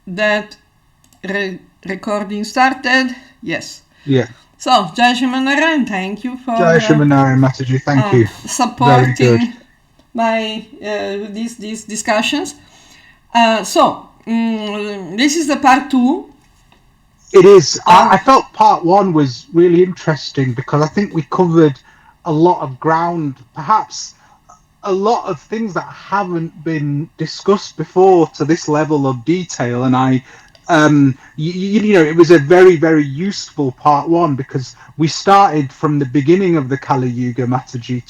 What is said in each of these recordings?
that recording started? Yes. Yeah. So, Jai Shri thank you for Jai Shri Mataji, thank you. Very good. supporting my these discussions. This is the part 2. It is. I felt part 1 was really interesting because I think we covered a lot of ground, perhaps a lot of things that haven't been discussed before to this level of detail. And you know, it was a very, very useful part 1 because we started from the beginning of the Kali Yuga, Mataji,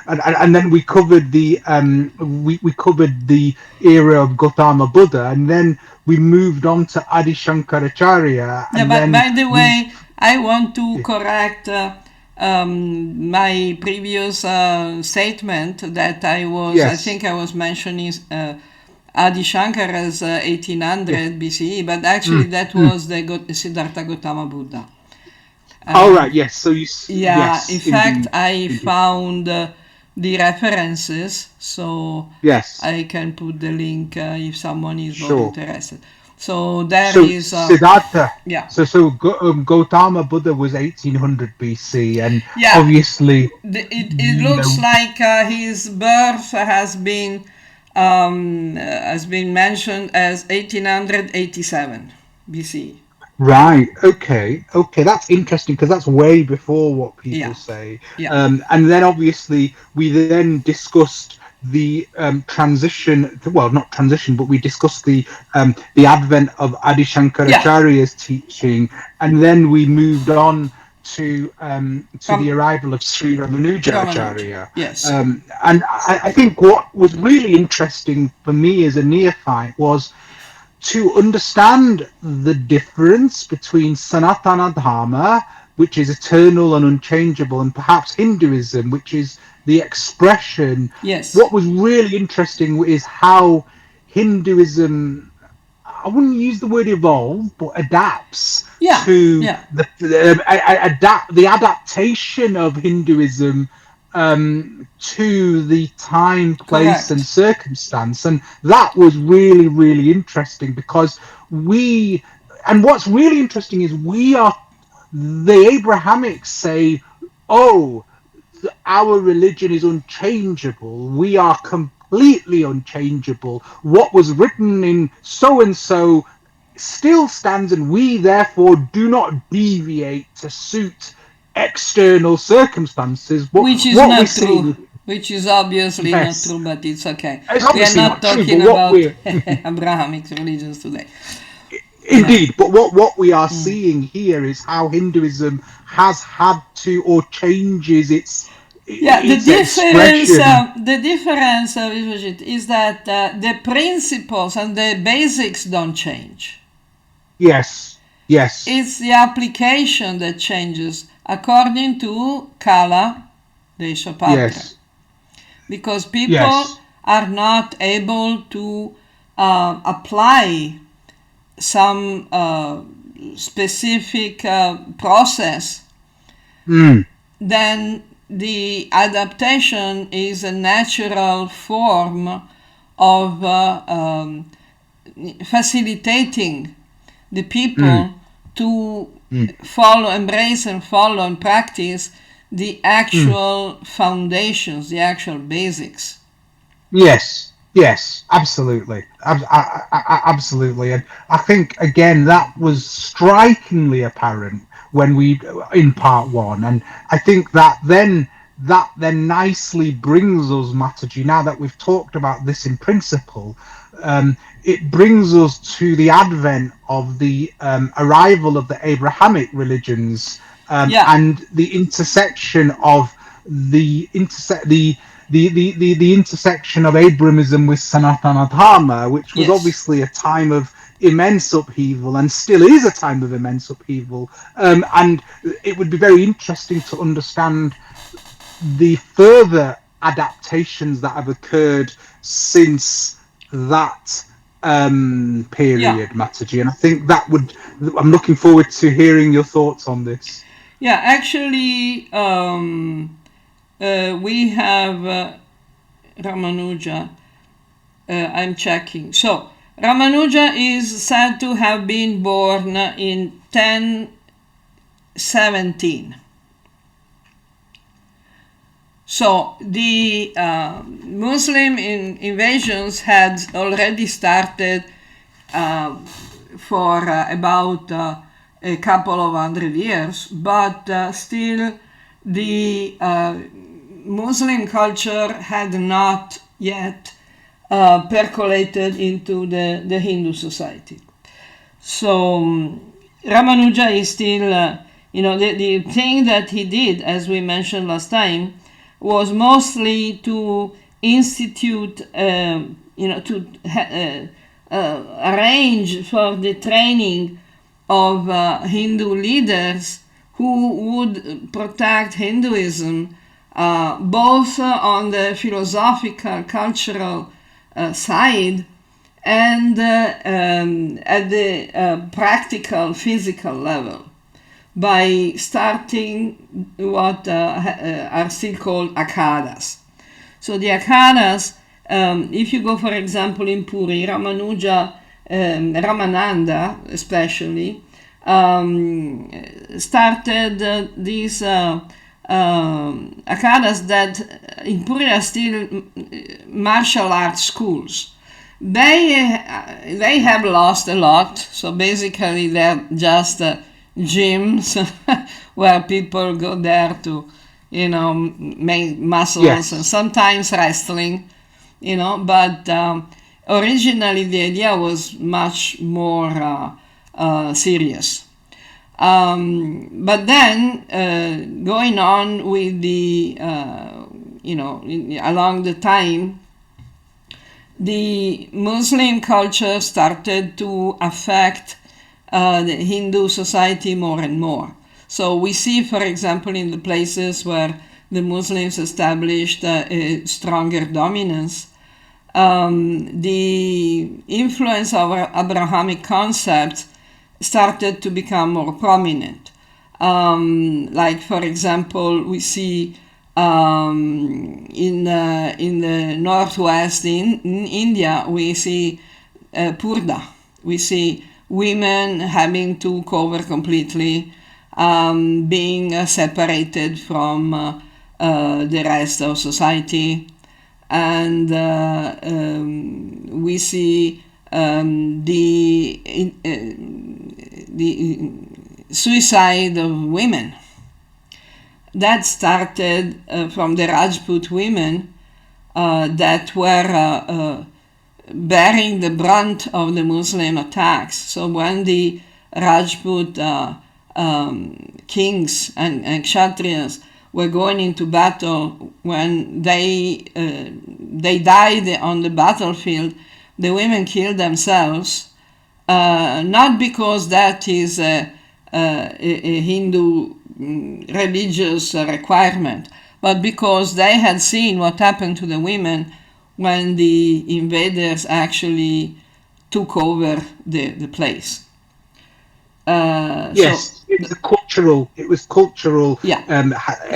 and then we covered the we covered the era of Gautama Buddha, and then we moved on to Adi Shankaracharya. And by the way, I want to correct my previous statement that I think I was mentioning Adi Shankara as 1800 BCE, but actually that was the Siddhartha Gautama Buddha. Yes. So you. Yes, in fact, I found the references, so I can put the link if someone is more interested. So there is Siddhartha. So Gautama Buddha was 1800 BC, and obviously it looks like his birth has been mentioned as 1887 BC. Right. Okay. That's interesting because that's way before what people say. And then obviously we then discussed the transition. Well, not transition, but we discussed the advent of Adi Shankaracharya's teaching, and then we moved on to the arrival of Sri Ramanuja Acharya. Yes. And I think what was really interesting for me as a neophyte was to understand the difference between Sanatana Dharma, which is eternal and unchangeable, and perhaps Hinduism, which is the expression. Yes. What was really interesting is how Hinduism, I wouldn't use the word evolve, but adapts to the adaptation of Hinduism to the time, place, and circumstance. And that was really, really interesting because what's really interesting is the Abrahamics say, our religion is unchangeable. We are completely unchangeable. What was written in so-and-so still stands, and we therefore do not deviate to suit external circumstances. Which is not true. Which is obviously not true, but it's okay. We are not talking about Abrahamic religions today. Indeed, but what we are seeing here is how Hinduism has had to or changes its expression. The difference, Vijayjit, is that the principles and the basics don't change. Yes. It's the application that changes according to Kala Deshapatra. Because people are not able to apply some specific process, then the adaptation is a natural form of facilitating the people to embrace and follow and practice the actual foundations, the actual basics. Yes, absolutely. Absolutely. And I think, again, that was strikingly apparent when in part 1. And I think that then nicely brings us, Mataji, now that we've talked about this in principle, it brings us to the advent of the arrival of the Abrahamic religions and the intersection of the intersection of Abrahamism with Sanatana Dharma, which was obviously a time of immense upheaval and still is a time of immense upheaval. And it would be very interesting to understand the further adaptations that have occurred since that period, Mataji. And I think I'm looking forward to hearing your thoughts on this. Yeah, actually, we have Ramanuja. I'm checking. So Ramanuja is said to have been born in 1017. So the Muslim invasions had already started for about a couple of 100 years, but still the Muslim culture had not yet percolated into the Hindu society. So Ramanuja is still, the thing that he did, as we mentioned last time, was mostly to institute, arrange for the training of Hindu leaders who would protect Hinduism both on the philosophical, cultural side and at the practical, physical level, by starting what are still called akhadas. So the akhadas, if you go, for example, in Puri, Ramanuja, Ramananda especially, started these akhadas that in Puri are still martial arts schools. They have lost a lot, so basically they're just gyms where people go there to, make muscles, yes, and sometimes wrestling, but originally the idea was much more serious. But then going on with the, along the time, the Muslim culture started to affect the Hindu society more and more. So we see, for example, in the places where the Muslims established a stronger dominance, the influence of Abrahamic concepts started to become more prominent. Like, for example, we see in the northwest in India, we see purda. We see women having to cover completely, being separated from the rest of society, and we see the suicide of women. That started from the Rajput women that were bearing the brunt of the Muslim attacks. So when the Rajput kings and Kshatriyas were going into battle, when they died on the battlefield, the women killed themselves, not because that is a Hindu religious requirement, but because they had seen what happened to the women when the invaders actually took over the place. Yes, so it was cultural. Yeah,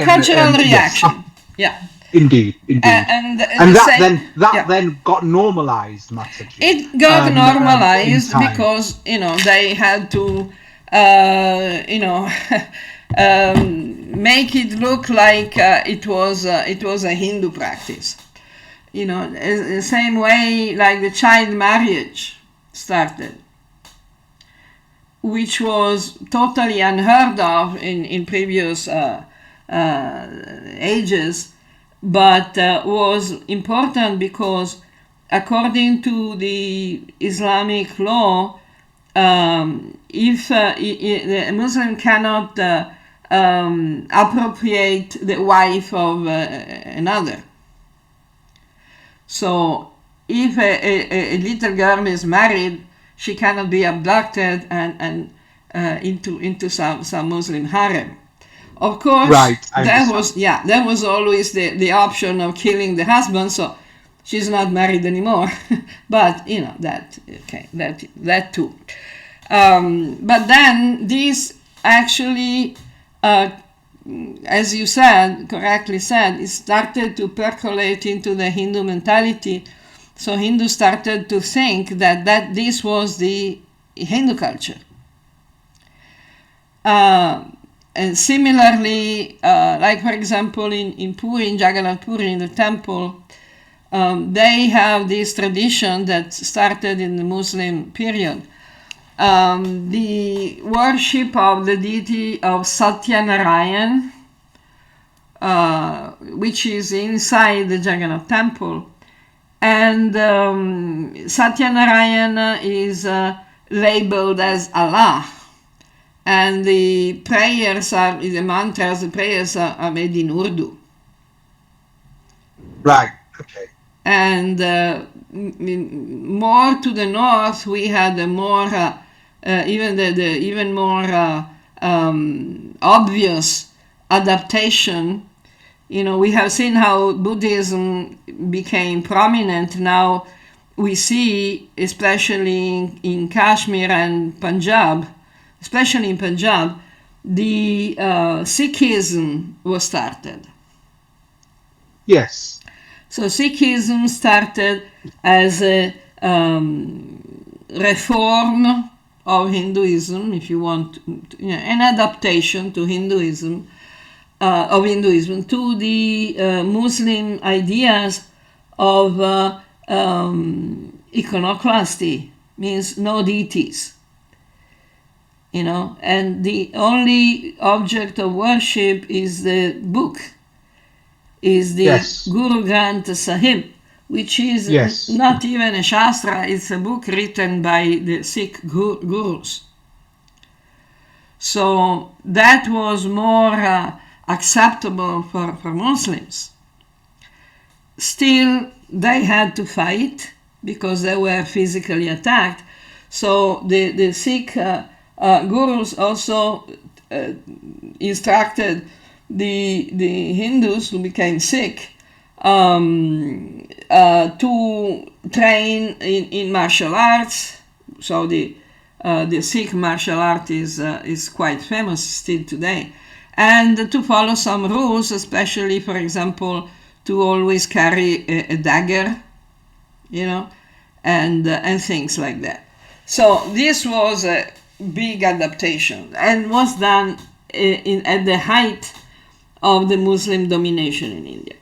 cultural reaction. Yes. Yeah. Indeed. And that then got normalized, Mataji. It got normalized because they had to make it look like it was a Hindu practice. The same way like the child marriage started, which was totally unheard of in previous ages, but was important because according to the Islamic law, if a Muslim cannot appropriate the wife of another. So if a little girl is married, she cannot be abducted and into some Muslim harem. Of course, right, there was always the option of killing the husband, so she's not married anymore. But that too. But then this actually, as you correctly said, it started to percolate into the Hindu mentality So Hindus started to think that this was the Hindu culture. And similarly, like for example in Puri, in Jagannath Puri, in the temple, they have this tradition that started in the Muslim period. The worship of the deity of Satyanarayan, which is inside the Jagannath temple. And Satyanarayan is labeled as Allah. And the prayers are, the mantras, the prayers are made in Urdu. Right, okay. And more to the north, we had a more, even more obvious adaptation. You know, we have seen how Buddhism became prominent. Now we see, especially in Kashmir and Punjab, especially in Punjab, the Sikhism was started. Yes. So Sikhism started as a reform of Hinduism, if you want, an adaptation to Hinduism, of Hinduism to the Muslim ideas of iconoclasty, means no deities. You know, and the only object of worship is the book, is the Guru Granth Sahib, which is not even a Shastra, it's a book written by the Sikh gurus. So that was more acceptable for Muslims. Still, they had to fight because they were physically attacked. So the Sikh gurus also instructed the Hindus who became Sikh to train in martial arts. So the Sikh martial art is quite famous still today, and to follow some rules, especially, for example, to always carry a dagger, you know, and things like that. So this was a big adaptation and was done at the height of the Muslim domination in India.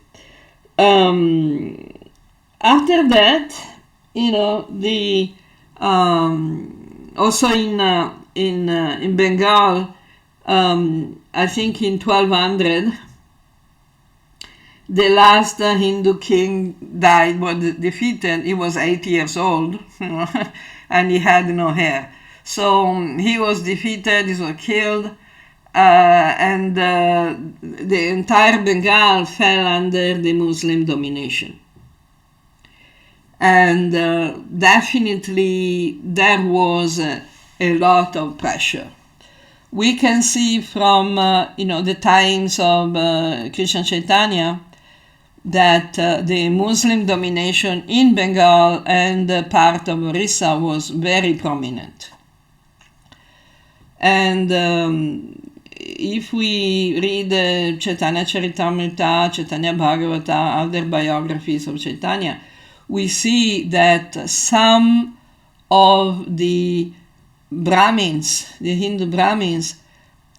After that, you know, the also in Bengal, I think in 1200, the last Hindu king died, was defeated. He was 8 years old, you know, and he had no hair. So he was defeated, he was killed, and the entire Bengal fell under the Muslim domination. And definitely there was a lot of pressure. We can see from the times of Krishna Chaitanya that the Muslim domination in Bengal and part of Orissa was very prominent. And if we read Chaitanya Charitamrita, Chaitanya Bhagavata, other biographies of Chaitanya, we see that some of the Brahmins, the Hindu Brahmins,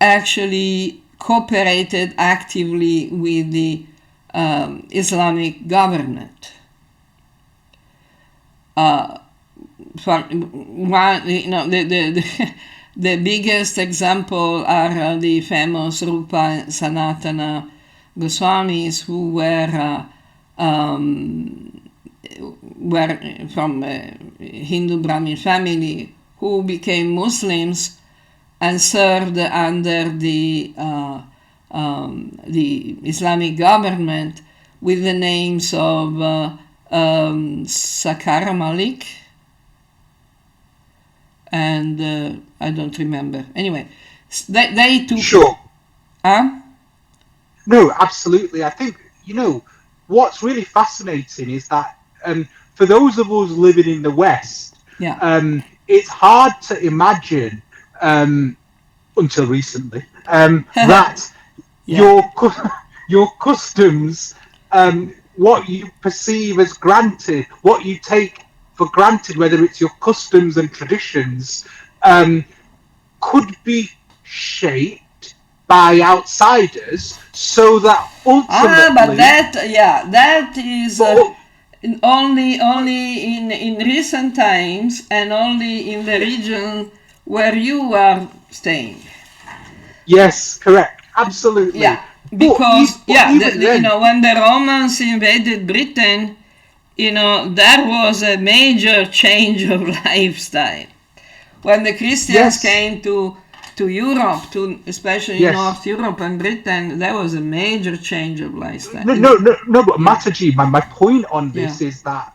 actually cooperated actively with the Islamic government. For one, the biggest example are the famous Rupa and Sanatana Goswamis, who were from a Hindu Brahmin family, who became Muslims and served under the Islamic government with the names of Sakar Malik and I don't remember. Anyway, they took... Sure. Huh? No, absolutely. I think, what's really fascinating is that for those of us living in the West, it's hard to imagine, until recently, that your customs what you perceive as granted, what you take for granted, whether it's your customs and traditions, could be shaped by outsiders, so that But ultimately, that is but, only in recent times and only in the region where you are staying. yes, correct, absolutely. Yeah, because But even then, when the Romans invaded Britain, there was a major change of lifestyle. When the Christians yes, came to Europe, especially yes. North Europe and Britain, there was a major change of lifestyle. No, but Yeah, Mataji, my point on yeah. this is that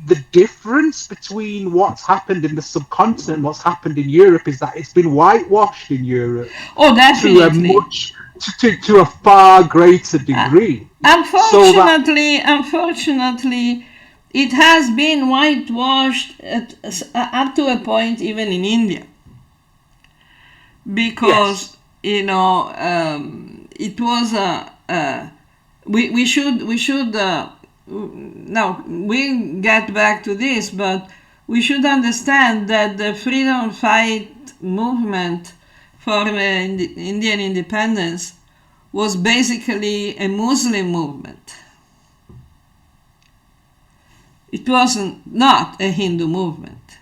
the difference between what's happened in the subcontinent and what's happened in Europe is that it's been whitewashed in Europe Oh, to a definitely. much to a far greater degree. So that Unfortunately, it has been whitewashed up to a point even in India, yes, because it was we should now we get back to this, but we should understand that the freedom fight movement for Indian independence was basically a Muslim movement. It wasn't not a Hindu movement.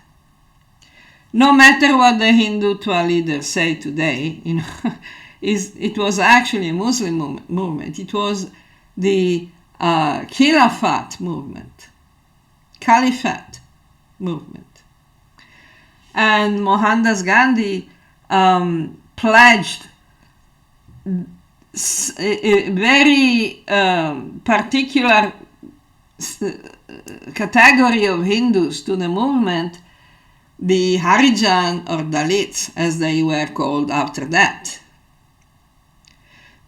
No matter what the Hindutva leaders say today, it was actually a Muslim movement. It was the Khilafat movement, Caliphate movement. And Mohandas Gandhi pledged a very particular category of Hindus to the movement, the Harijan or Dalits, as they were called after that.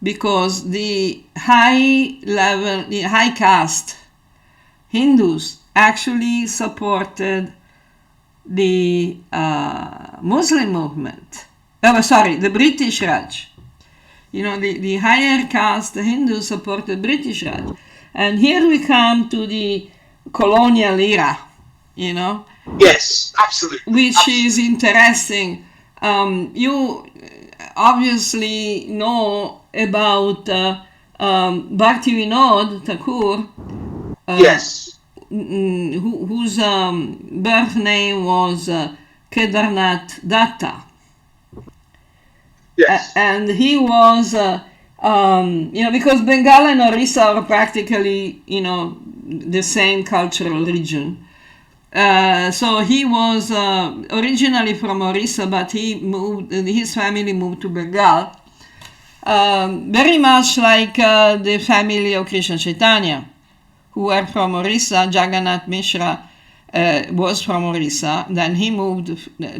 Because the high caste Hindus actually supported the Muslim movement. The British Raj. The higher caste Hindus supported British Raj. And here we come to the colonial era, yes, absolutely, which is absolutely. interesting. You obviously know about Bhaktivinoda Thakur, Yes, whose birth name was Kedarnath Datta. yes, And he was, because Bengal and Orissa are practically, the same cultural region. So he was originally from Orissa, but his family moved to Bengal. Very much like the family of Krishna Chaitanya, who were from Orissa. Jagannath Mishra was from Orissa. Then he moved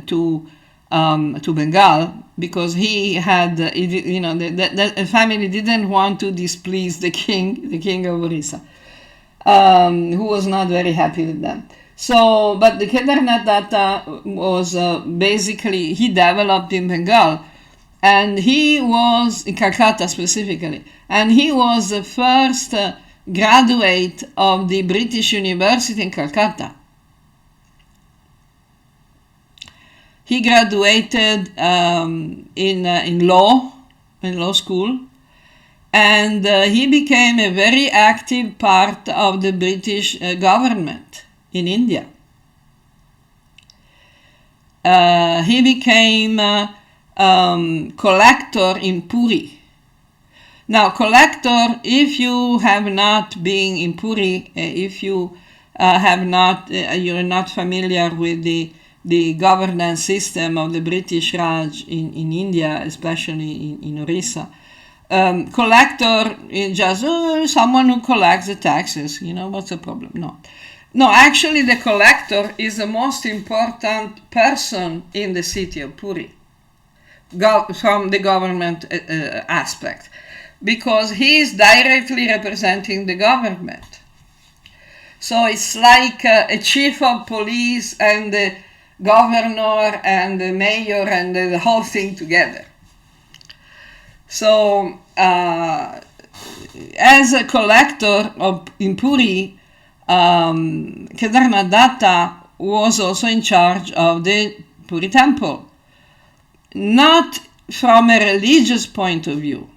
to Bengal because he had, the family didn't want to displease the king of Orissa, who was not very happy with them. So, but the Kedarnath Datta was basically, he developed in Bengal, and he was in Calcutta specifically, and he was the first graduate of the British University in Calcutta. He graduated in law school, and he became a very active part of the British government in India. He became collector in Puri. Now, collector, if you have not been in Puri, if you you're not familiar with the governance system of the British Raj in India, especially in Orissa, collector is just someone who collects the taxes. What's the problem? No, actually the collector is the most important person in the city of Puri from the government aspect, because he is directly representing the government. So it's like a chief of police and the governor and the mayor and the whole thing together. So as a collector in Puri, Kedarnath Datta was also in charge of the Puri temple. Not from a religious point of view,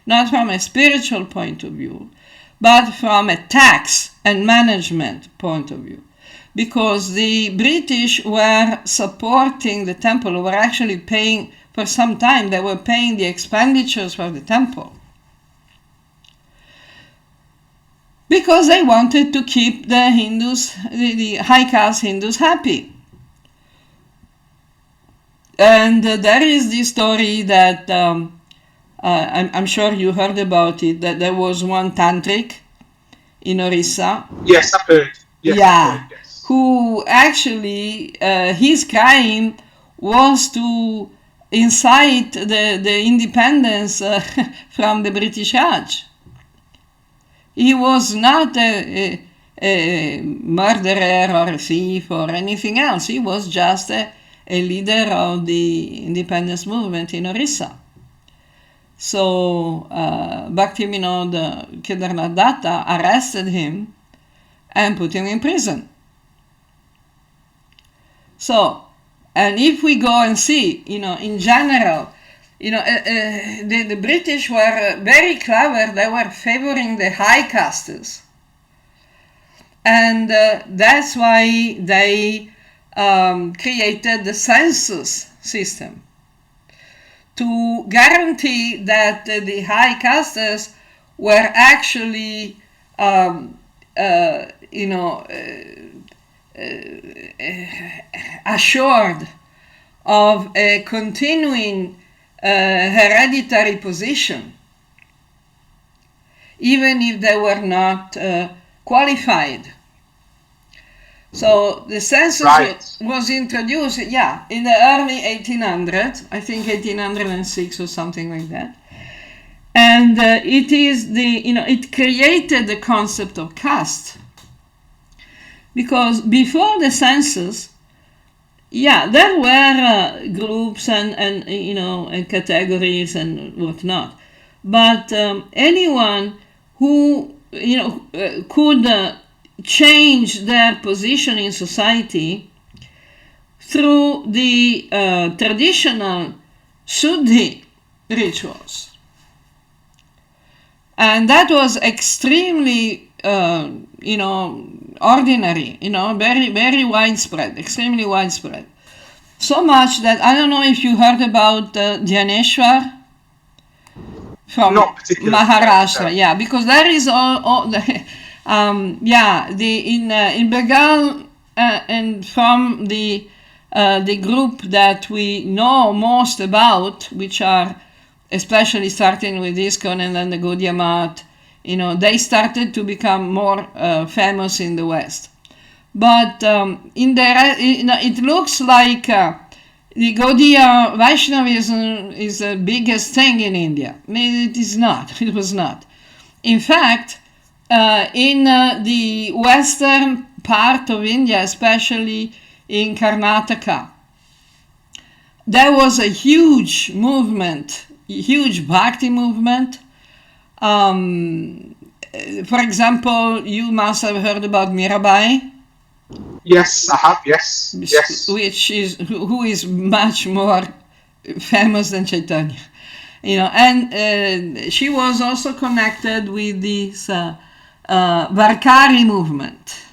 not from a spiritual point of view, but from a tax and management point of view. Because the British were supporting the temple, were actually paying, for some time, they were paying the expenditures for the temple. Because they wanted to keep the Hindus, the high caste Hindus, happy. And there is this story that I'm sure you heard about it, that there was one tantric in Orissa. Yes, I've heard. Yes, yeah, I've heard, yes. Who actually, his crime was to incite the independence from the British Raj. He was not a murderer or a thief or anything else. He was just a leader of the independence movement in Orissa. So Bhaktivinoda Kedarnath Datta arrested him and put him in prison. So, and if we go and see, in general, the British were very clever. They were favoring the high castes. And that's why they created the census system to guarantee that the high castes were actually, assured of a continuing hereditary position, even if they were not qualified. So the census was introduced, in the early 1800s, I think 1806 or something like that. And it is it created the concept of caste. Because before the census, there were groups and categories and whatnot. But anyone who, could change their position in society through the traditional Shuddhi rituals. And that was extremely, ordinary, very, very widespread, extremely widespread. So much that I don't know if you heard about Dhyaneshwar from Maharashtra. Because there is all the in Bengal and from the group that we know most about, which are especially starting with ISKCON and then the Gaudiya Matha, they started to become more famous in the West. But it looks like the Gaudiya Vaishnavism is the biggest thing in India. It is not. It was not. In fact, in the western part of India, especially in Karnataka, there was a huge movement, huge bhakti movement. For example, you must have heard about Mirabai. Yes, I have. Yes. Who is much more famous than Chaitanya, and she was also connected with this Varkari movement.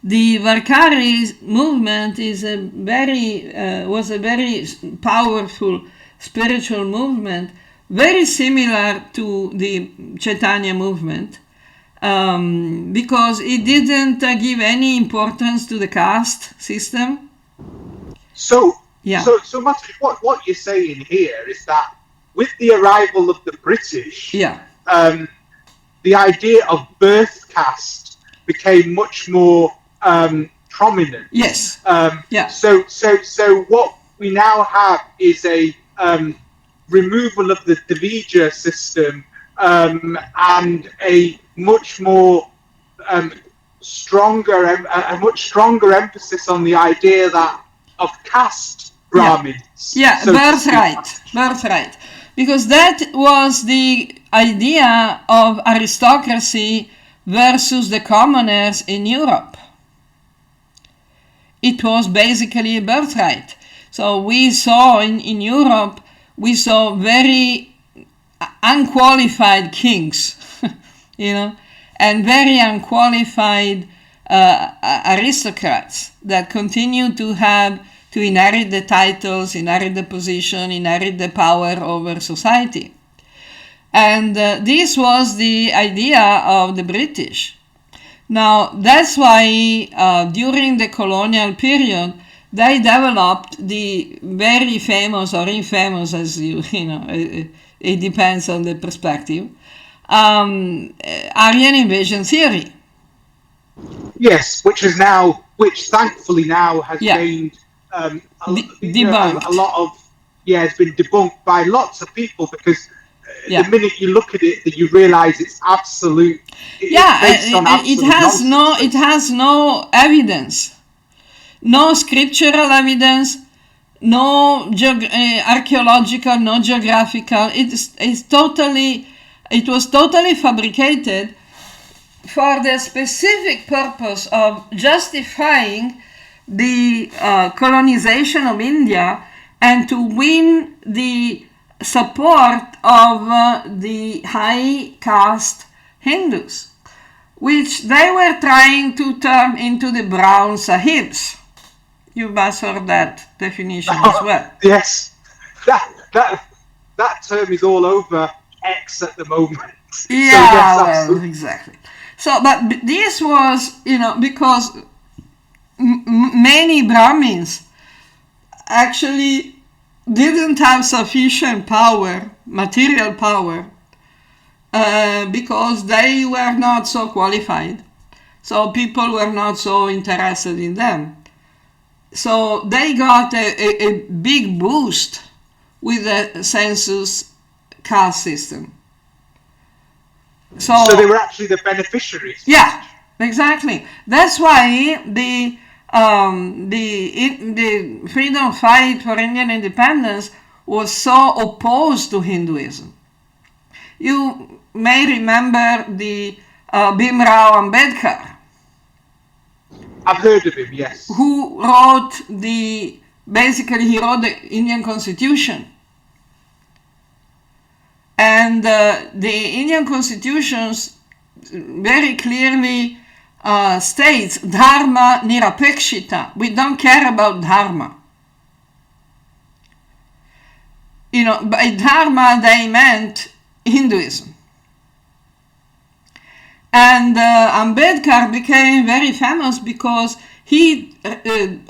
The Varkari movement was a very powerful spiritual movement, very similar to the Chaitanya movement, because it didn't give any importance to the caste system. So Mataji, what you're saying here is that with the arrival of the British, the idea of birth caste became much more prominent. Yes. So what we now have is a removal of the Davija system and a much more a much stronger emphasis on the idea of caste Brahmins. Birthright. because that was the idea of aristocracy versus the commoners in Europe. It was basically a birthright. So we saw in Europe, we saw very unqualified kings, and very unqualified aristocrats that continue to inherit the titles, inherit the position, inherit the power over society. And this was the idea of the British. Now, that's why during the colonial period, they developed the very famous or infamous, as it depends on the perspective, Aryan invasion theory. Yes, which thankfully now has gained debunked. A lot of, it's been debunked by lots of people, because the minute you look at it, you realize it's absolute. It has no evidence, no scriptural evidence, no archaeological, no geographical. It was totally fabricated for the specific purpose of justifying the colonization of India and to win the support of the high caste Hindus, which they were trying to turn into the brown sahibs. You must heard that definition as well. Yes, that term is all over X at the moment. Exactly. So, but this was, because many Brahmins actually didn't have sufficient power, material power, because they were not so qualified. So people were not so interested in them. So they got a big boost with the census caste system. So they were actually the beneficiaries. Yeah, exactly. That's why the freedom fight for Indian independence was so opposed to Hinduism. You may remember the Bhimrao Ambedkar. I've heard of him, yes. Who wrote he wrote the Indian Constitution. And the Indian Constitutions very clearly states Dharma Nirapekshita. We don't care about Dharma. By Dharma they meant Hinduism. And Ambedkar became very famous because he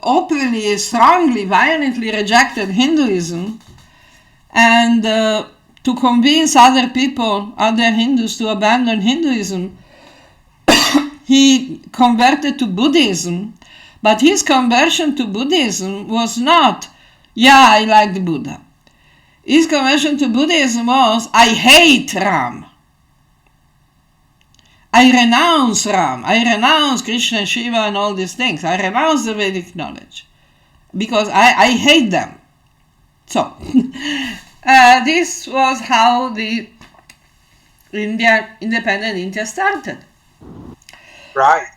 openly, strongly, violently rejected Hinduism, and to convince other people, other Hindus, to abandon Hinduism, he converted to Buddhism. But his conversion to Buddhism was not, I like the Buddha. His conversion to Buddhism was, I hate Ram. I renounce Ram. I renounce Krishna, Shiva, and all these things. I renounce the Vedic knowledge because I hate them. So, this was how the independent India started. Right.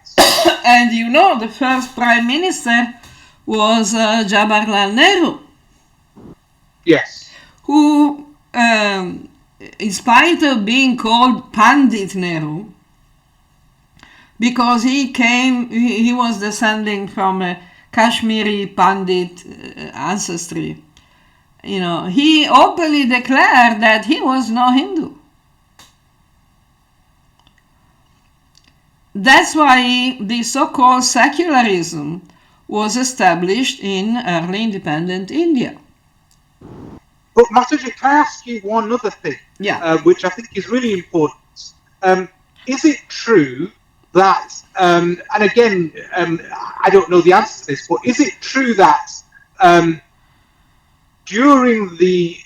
And the first prime minister was Jawaharlal Nehru. Yes. Who, in spite of being called Pandit Nehru, because he was descending from a Kashmiri Pandit ancestry, he openly declared that he was no Hindu. That's why the so-called secularism was established in early independent India. But Mataji, can I ask you one other thing? Yeah. Which I think is really important. Is it true that, and again, I don't know the answer to this, but is it true that during the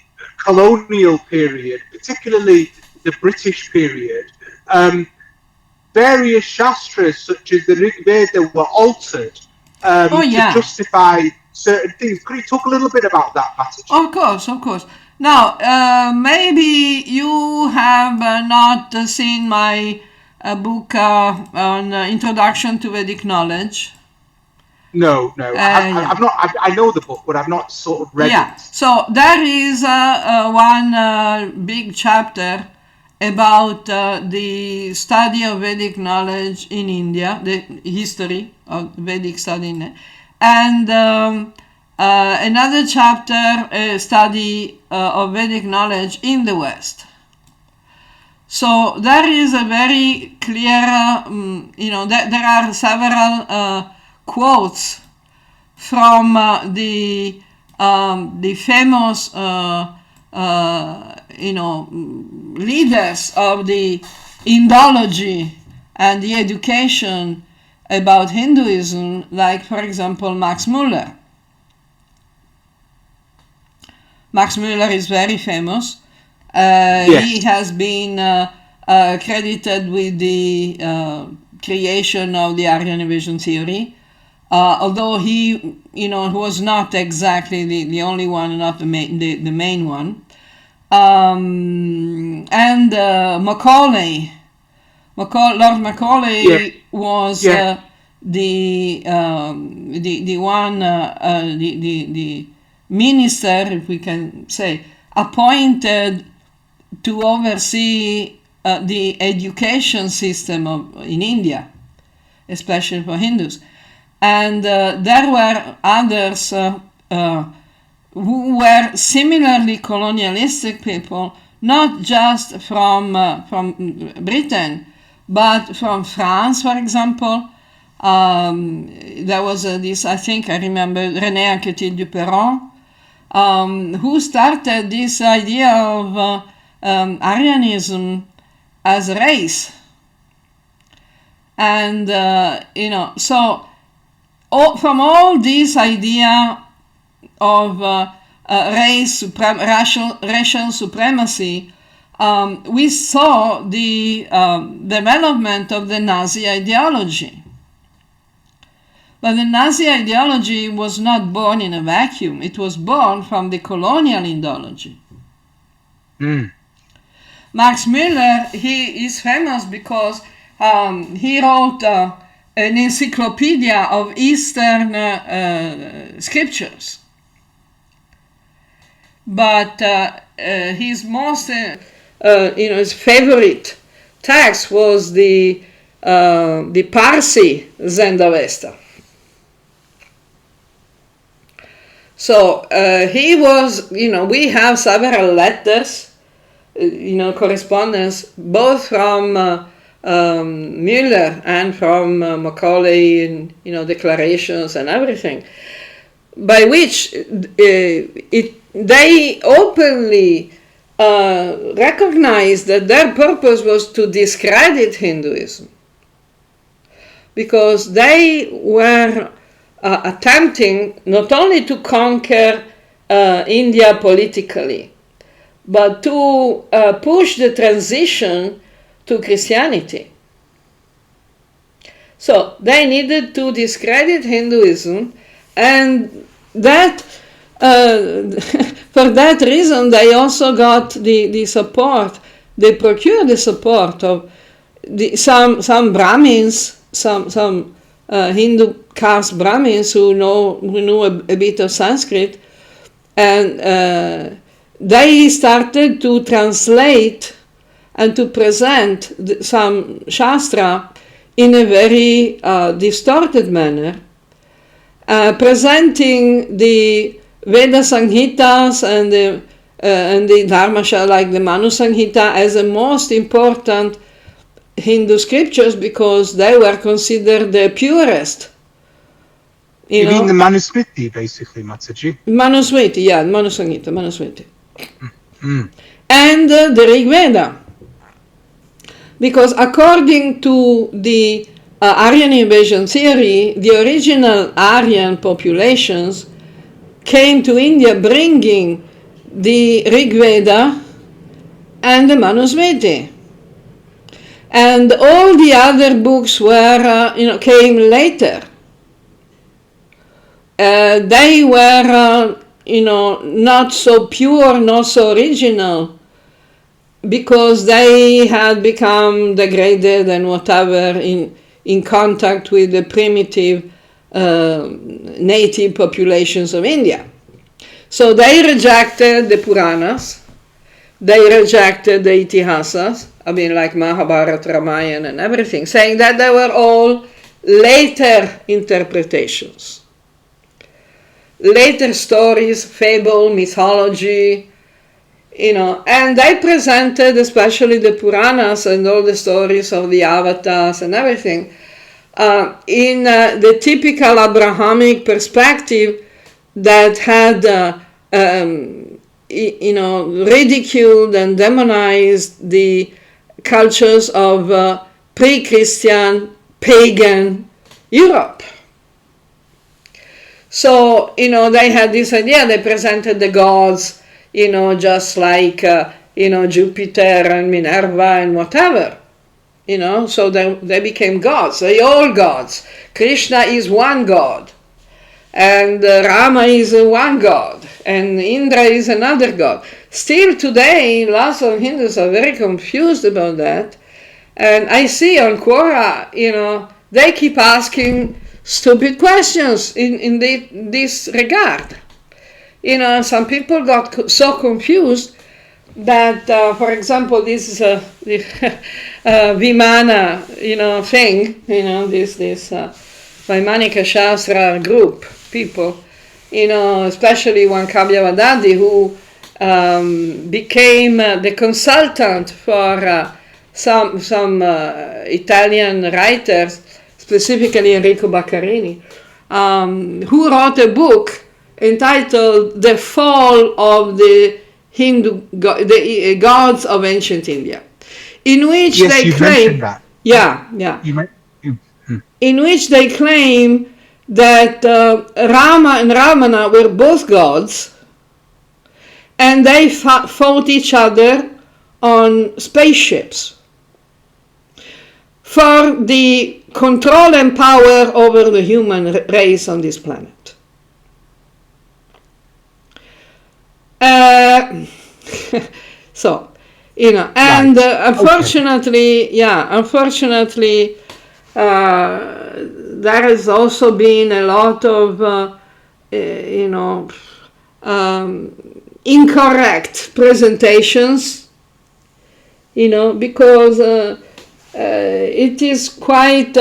colonial period, particularly the British period, various shastras such as the Rig Veda were altered to justify certain things? Could you talk a little bit about that, Mataji? Of course. Now, maybe you have not seen my book on Introduction to Vedic Knowledge. No. I've not. I know the book, but I've not sort of read it. So there is one big chapter about the study of Vedic knowledge in India, the history of Vedic study in India, and another chapter, a study of Vedic knowledge in the West. So there is a very clear, there are several quotes from the famous, leaders of the Indology and the education about Hinduism, like, for example, Max Muller. Max Muller is very famous. Yes. He has been credited with the creation of the Aryan invasion theory, although he, was not exactly the only one, not the main one. And Macaulay, Lord Macaulay was the minister, if we can say, appointed to oversee the education system in India, especially for Hindus. And there were others who were similarly colonialistic people, not just from Britain, but from France, for example. There was this, I think I remember, René Anquetil du Perron, who started this idea of Aryanism as a race. And, so from all this idea of racial supremacy, we saw the development of the Nazi ideology. But the Nazi ideology was not born in a vacuum. It was born from the colonial ideology. Max Muller, he is famous because he wrote an encyclopedia of Eastern scriptures. But his most, his favorite text was the Parsi Zend-Avesta. So he was, we have several letters, correspondence, both from Muller and from Macaulay, and declarations and everything, by which they openly recognized that their purpose was to discredit Hinduism, because they were attempting not only to conquer India politically, but to push the transition to Christianity. So they needed to discredit Hinduism, and that for that reason they also got the support. They procured the support of some Brahmins, some Hindu caste Brahmins who knew a bit of Sanskrit, and they started to translate and to present some Shastra in a very distorted manner, presenting the Veda Samhitas and the Dharmasha, like the Manu Samhita, as the most important Hindu scriptures because they were considered the purest. You mean the Manusmriti, basically, Mataji? Manusmriti, yeah, Manu Samhita, Manusmriti. And the Rig Veda. Because according to the Aryan invasion theory, the original Aryan populations came to India bringing the Rig Veda and the Manusmriti. And all the other books were, came later. They were not so pure, not so original, because they had become degraded and whatever in contact with the primitive native populations of India. So they rejected the Puranas, they rejected the Itihasas, like Mahabharata, Ramayana and everything, saying that they were all later interpretations. Later stories, fable, mythology, and they presented, especially the Puranas and all the stories of the avatars and everything, in the typical Abrahamic perspective that had, ridiculed and demonized the cultures of pre-Christian, pagan Europe. So, they had this idea, they presented the gods, just like, Jupiter and Minerva and whatever, so they became gods, they all gods. Krishna is one god, and Rama is one god, and Indra is another god. Still today, lots of Hindus are very confused about that, and I see on Quora, they keep asking stupid questions in this regard. Some people got so confused that, for example, this is a Vimana, thing, this Vaimanika Shastra group, people, especially one Kavyavadadi who became the consultant for some Italian writers, specifically Enrico Baccarini, who wrote a book entitled The Fall of the the gods of ancient India, in which they claim that. In which they claim that Rama and Ramana were both gods, and they fought each other on spaceships for the control and power over the human race on this planet. So, and unfortunately, there has also been a lot of, incorrect presentations, because it is quite,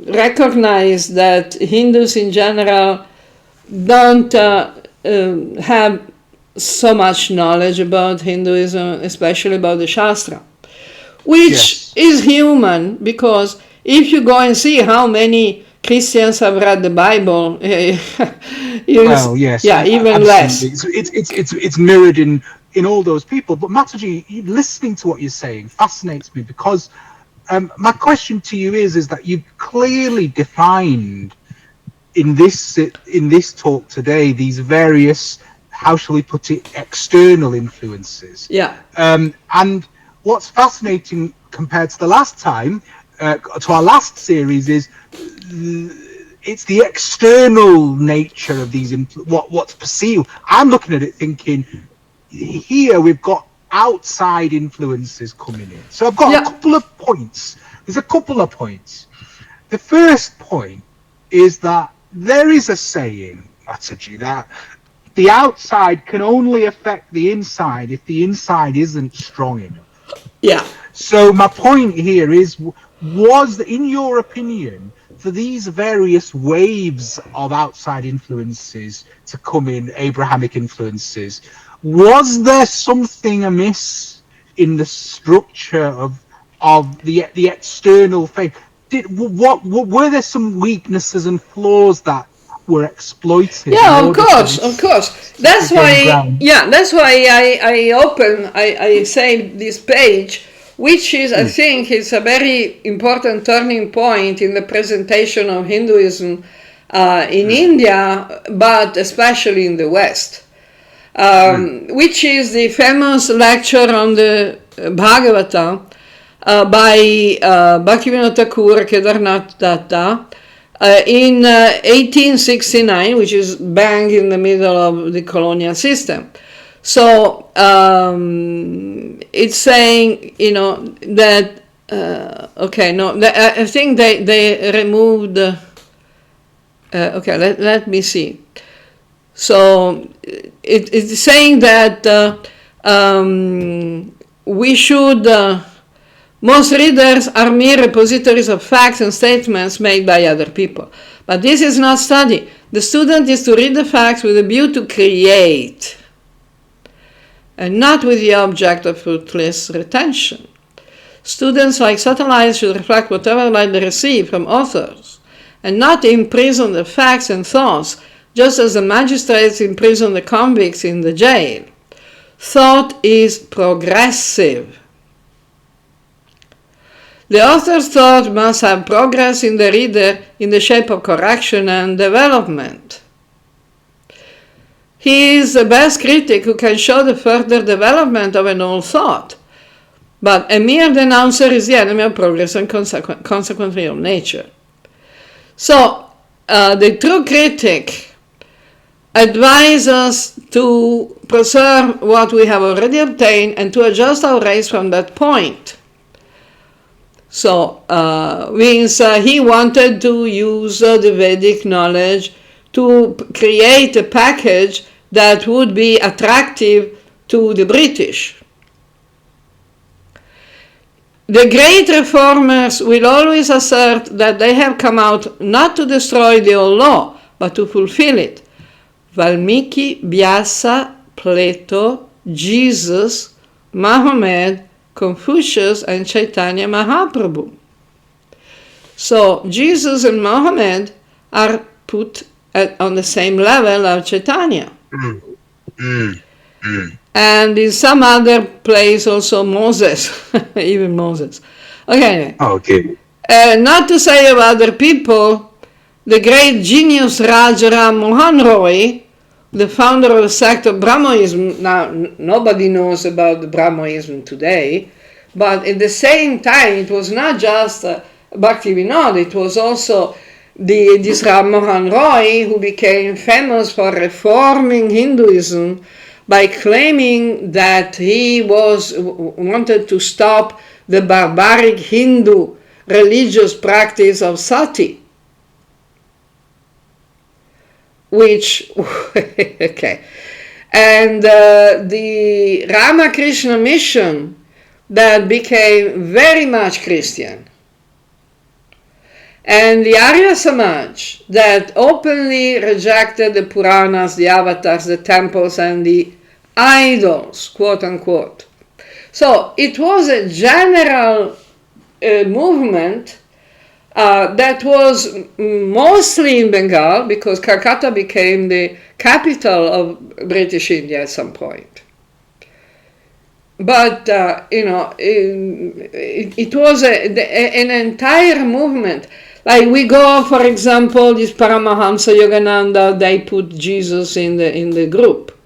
recognized that Hindus in general don't have so much knowledge about Hinduism, especially about the Shastra, which is human, because if you go and see how many Christians have read the Bible, even less. It's mirrored in all those people. But Mataji, listening to what you're saying fascinates me, because my question to you is that you've clearly defined in this talk today these various, how shall we put it, external influences. And what's fascinating compared to the last time, to our last series, is it's the external nature of these, what's perceived. I'm looking at it thinking, here we've got outside influences coming in. So I've got a couple of points. There's a couple of points. The first point is that there is a saying, Mataji, that the outside can only affect the inside if the inside isn't strong enough. So my point here is, was, in your opinion, for these various waves of outside influences to come in, Abrahamic influences, was there something amiss in the structure of the external faith? Were there some weaknesses and flaws that were exploited? Of course. That's why. That's why I saved this page, which is, I think, is a very important turning point in the presentation of Hinduism in India, but especially in the West, which is the famous lecture on the Bhagavata by Bhaktivinoda Thakur, Kedarnath Datta, in 1869, which is bang in the middle of the colonial system. So it's saying, that, I think they removed, let me see. So it's saying that we should, most readers are mere repositories of facts and statements made by other people. But this is not study. The student is to read the facts with a view to create, and not with the object of fruitless retention. Students, like satellites, should reflect whatever light they receive from authors, and not imprison the facts and thoughts, just as the magistrates imprison the convicts in the jail. Thought is progressive. The author's thought must have progress in the reader in the shape of correction and development. He is the best critic who can show the further development of an old thought. But a mere denouncer is the enemy of progress and consequently of nature. So, the true critic advises us to preserve what we have already obtained and to adjust our race from that point. So, means he wanted to use the Vedic knowledge to create a package that would be attractive to the British. The great reformers will always assert that they have come out not to destroy the old law, but to fulfill it. Valmiki, Vyasa, Plato, Jesus, Mahomet, Confucius, and Chaitanya Mahaprabhu. So Jesus and Mahomet are put on the same level of Chaitanya. And in some other place also Moses, even Moses. Okay. Not to say of other people, the great genius Raja Ram Mohan Roy, the founder of the sect of Brahmoism. Now, nobody knows about the Brahmoism today, but at the same time, it was not just Bhaktivinoda, it was also this Ram Mohan Roy who became famous for reforming Hinduism by claiming that he wanted to stop the barbaric Hindu religious practice of sati. Which, okay. And the Ramakrishna Mission that became very much Christian. And the Arya Samaj that openly rejected the Puranas, the avatars, the temples, and the idols, quote unquote. So it was a general movement that was mostly in Bengal, because Calcutta became the capital of British India at some point. But, it was an entire movement. Like we go, for example, this Paramahamsa Yogananda, they put Jesus in the group,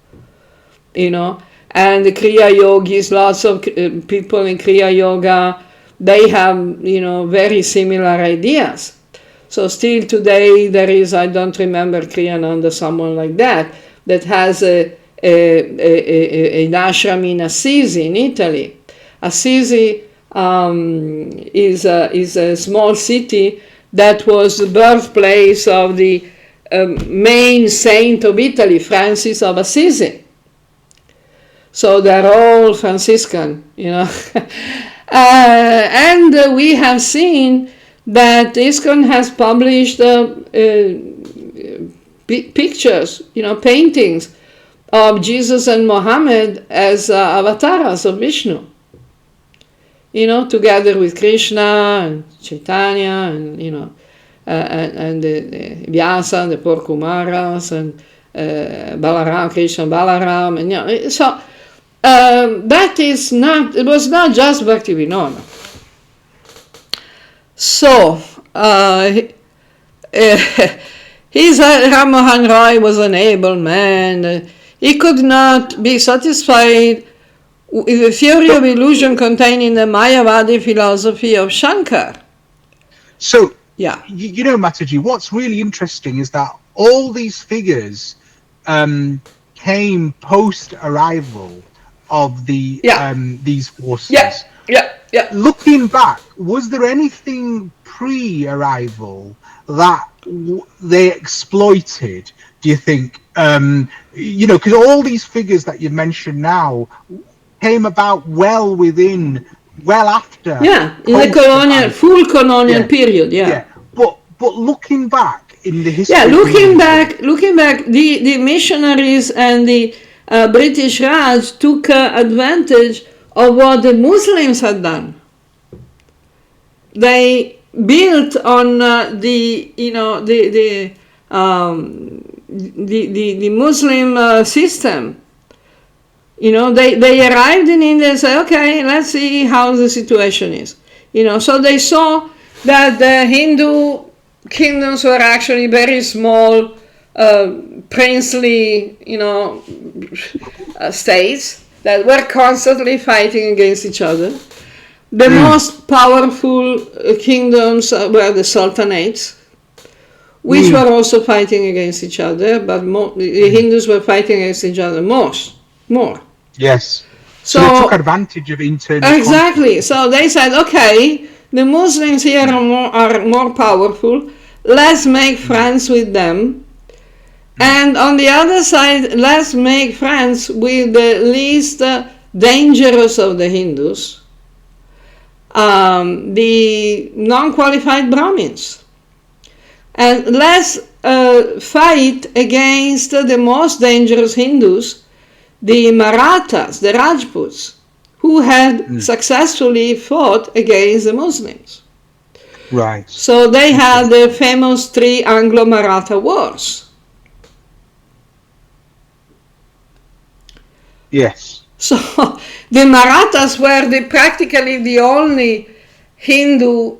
and the Kriya Yogis, lots of people in Kriya Yoga, they have, very similar ideas. So still today there is, I don't remember Kriyananda, someone like that has an ashram in Assisi in Italy. Assisi is a small city that was the birthplace of the main saint of Italy, Francis of Assisi. So they're all Franciscan, and we have seen that ISKCON has published pictures, paintings of Jesus and Mohammed as avatars of Vishnu. Together with Krishna and Chaitanya and, and the Vyasa and the poor Kumaras and Balaram, Krishna Balaram, and so it was not just Bhaktivinoda. So, his Ram Mohan Roy was an able man. He could not be satisfied with the theory of illusion contained in the Mayavadi philosophy of Shankar. So Yeah. You know, Mataji, what's really interesting is that all these figures came post-arrival of the these forces. Yeah. Looking back, was there anything pre-arrival that they exploited, do you think? You know, because all these figures that you mentioned now came about well after. In the full colonial period, Yeah. But looking back in the Yeah, history of Hinduism, looking back, the missionaries and the British Raj took advantage of what the Muslims had done. They built on the Muslim system. You know, they arrived in India and said, okay, let's see how the situation is. You know, so they saw that the Hindu kingdoms were actually very small, princely, states that were constantly fighting against each other. The most powerful kingdoms were the sultanates, which were also fighting against each other, but the Hindus were fighting against each other more. Yes. So they took advantage of internal Exactly. conflict. So they said, okay, the Muslims here are more powerful. Let's make friends with them. And on the other side, let's make friends with the least dangerous of the Hindus, the non-qualified Brahmins. And let's fight against the most dangerous Hindus, the Marathas, the Rajputs, who had successfully fought against the Muslims. Right. So they had the famous 3 Anglo-Maratha wars. Yes. So the Marathas were practically the only Hindu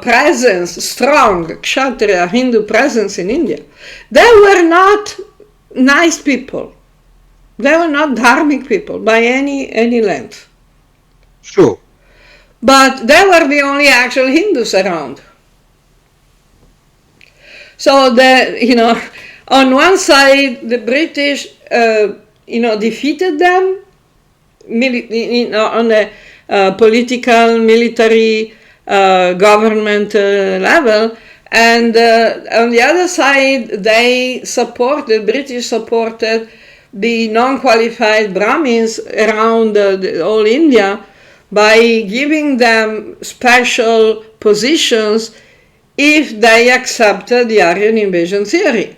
presence, strong Kshatriya Hindu presence in India. They were not nice people. They were not dharmic people by any length. Sure. But they were the only actual Hindus around. So on one side the British defeated them on a political, military, government level, and on the other side the British supported the non-qualified Brahmins around all India by giving them special positions if they accepted the Aryan invasion theory,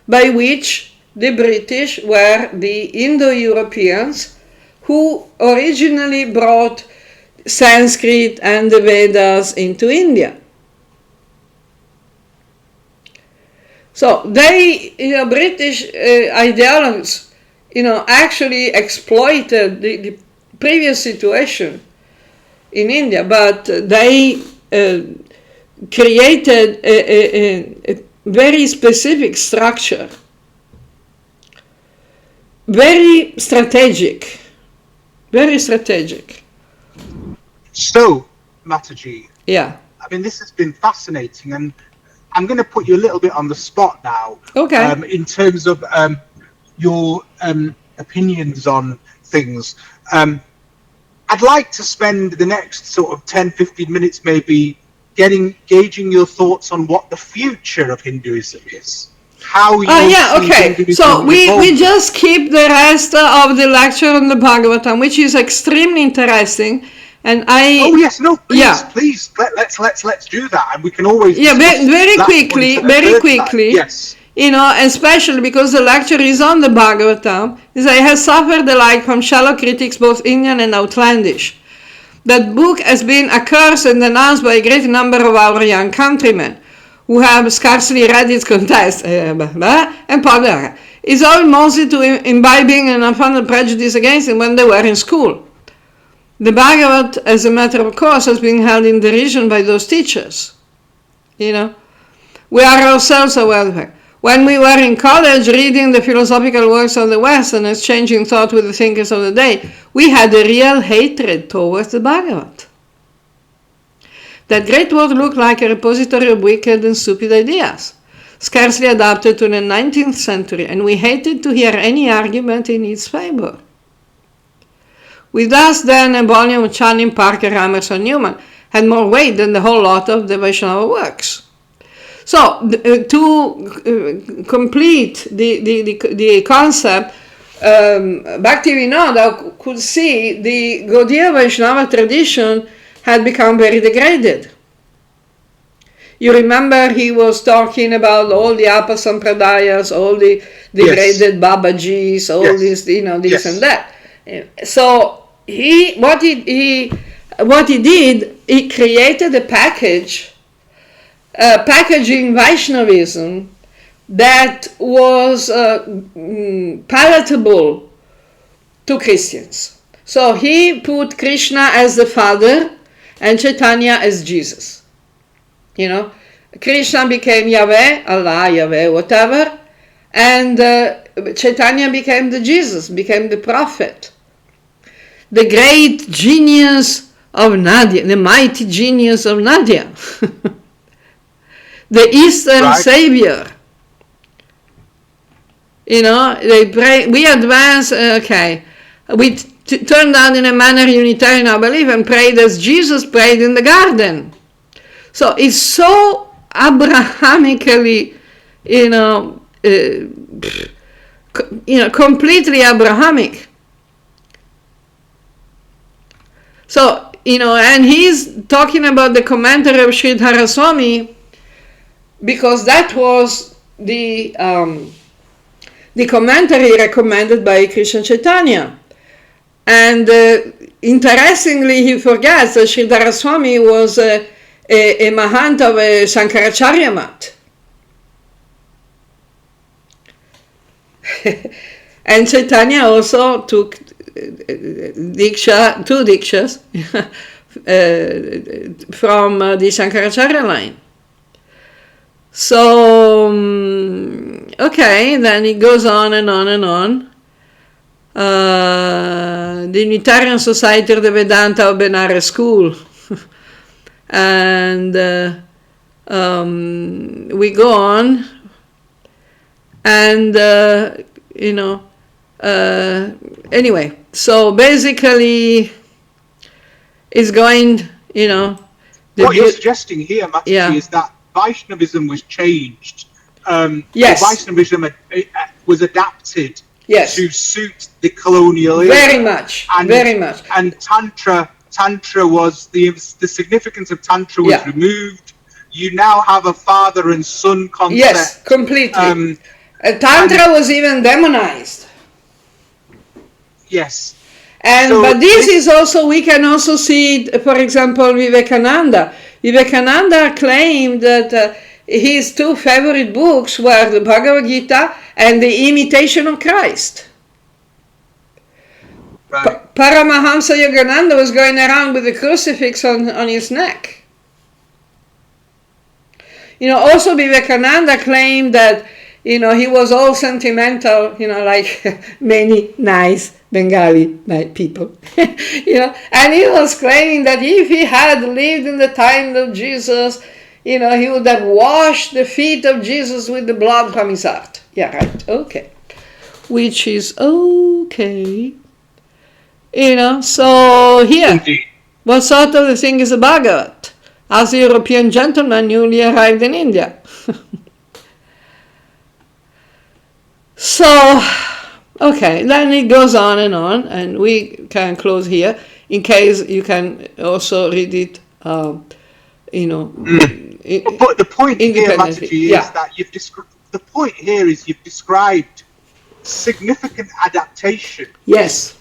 by which the British were the Indo-Europeans who originally brought Sanskrit and the Vedas into India. So British ideologues, actually exploited the previous situation in India, but they created a very specific structure, very strategic. So, Mataji, yeah, I mean, this has been fascinating, and I'm going to put you a little bit on the spot now. Okay. In terms of your opinions on things. I'd like to spend the next sort of 10-15 minutes maybe gauging your thoughts on what the future of Hinduism is. How you okay. So we just keep the rest of the lecture on the Bhagavatam, which is extremely interesting. And oh yes, no, please, let's do that, and we can always very quickly. Yes. Especially because the lecture is on the Bhagavatam, I have suffered alike from shallow critics, both Indian and outlandish. That book has been accursed and denounced by a great number of our young countrymen, who have scarcely read its contents, and public. It's all mostly to imbibing an unfounded prejudice against it when they were in school. The Bhagavat, as a matter of course, has been held in derision by those teachers. We are ourselves aware of it. When we were in college reading the philosophical works of the West and exchanging thought with the thinkers of the day, we had a real hatred towards the Bhagavat. That great world looked like a repository of wicked and stupid ideas, scarcely adapted to the 19th century, and we hated to hear any argument in its favor. With us then, a volume of Channing, Parker, Emerson, Newman had more weight than the whole lot of the Vaishnava works. So, to complete the concept, Bhaktivinoda could see the Gaudiya Vaishnava tradition had become very degraded. You remember he was talking about all the Apa Sampradayas, all the degraded Babajis, all this, this and that. So what he did, he created a packaging Vaishnavism that was palatable to Christians. So he put Krishna as the father and Chaitanya as Jesus. Krishna became Yahweh, Allah, Yahweh, whatever, and Chaitanya became the Jesus, became the prophet. The great genius of Nadia, the mighty genius of Nadia. The Eastern savior. They pray, we advance, we turned out in a manner Unitarian, I believe, and prayed as Jesus prayed in the garden. So it's so Abrahamically, completely Abrahamic. So, and he's talking about the commentary of Sridhara Swami, because that was the commentary recommended by Krishna Chaitanya. And interestingly, he forgets that Sridhara Swami was a Mahant of a Shankaracharya Math. And Chaitanya also took two dikshas from the Shankaracharya line. So, then it goes on and on and on. The Unitarian Society of the Vedanta of Benares School. And we go on, and anyway, so basically it's going, what you're suggesting here, Mataji, is that Vaishnavism was changed. Yes. Vaishnavism was adapted to suit the colonial era. Very much. And Tantra was the significance of Tantra was removed. You now have a father and son concept. Yes, completely. Tantra was even demonized. Yes. But this is also, we can also see, for example, Vivekananda. Vivekananda claimed that his two favorite books were the Bhagavad Gita and the Imitation of Christ. Right. Paramahamsa Yogananda was going around with a crucifix on his neck. Also Vivekananda claimed that, he was all sentimental, like many nice Bengali people, and he was claiming that if he had lived in the time of Jesus, he would have washed the feet of Jesus with the blood from his heart. Yeah, right, okay. Which is okay. So here, Indeed. what sort of the thing is a Bhagavat? As a European gentleman newly arrived in India. So, okay, then it goes on, and we can close here, in case you can also read it, But the point here, Mataji, is that you've described significant adaptation. Yes.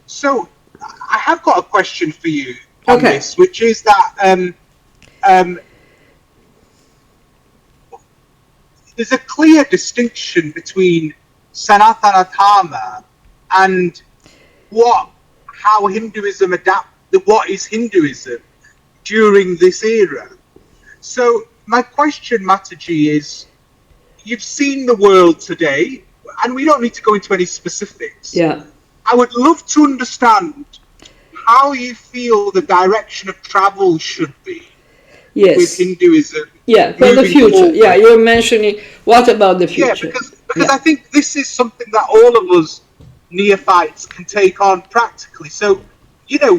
So I have got a question for you on this, which is that there's a clear distinction between Sanatana Dharma and how Hinduism what is Hinduism during this era. So my question, Mataji, is, you've seen the world today, and we don't need to go into any specifics. Yeah. I would love to understand how you feel the direction of travel should be with Hinduism. Yeah, for the future. Forward. Yeah, you're mentioning, what about the future? Yeah, because I think this is something that all of us neophytes can take on practically. So,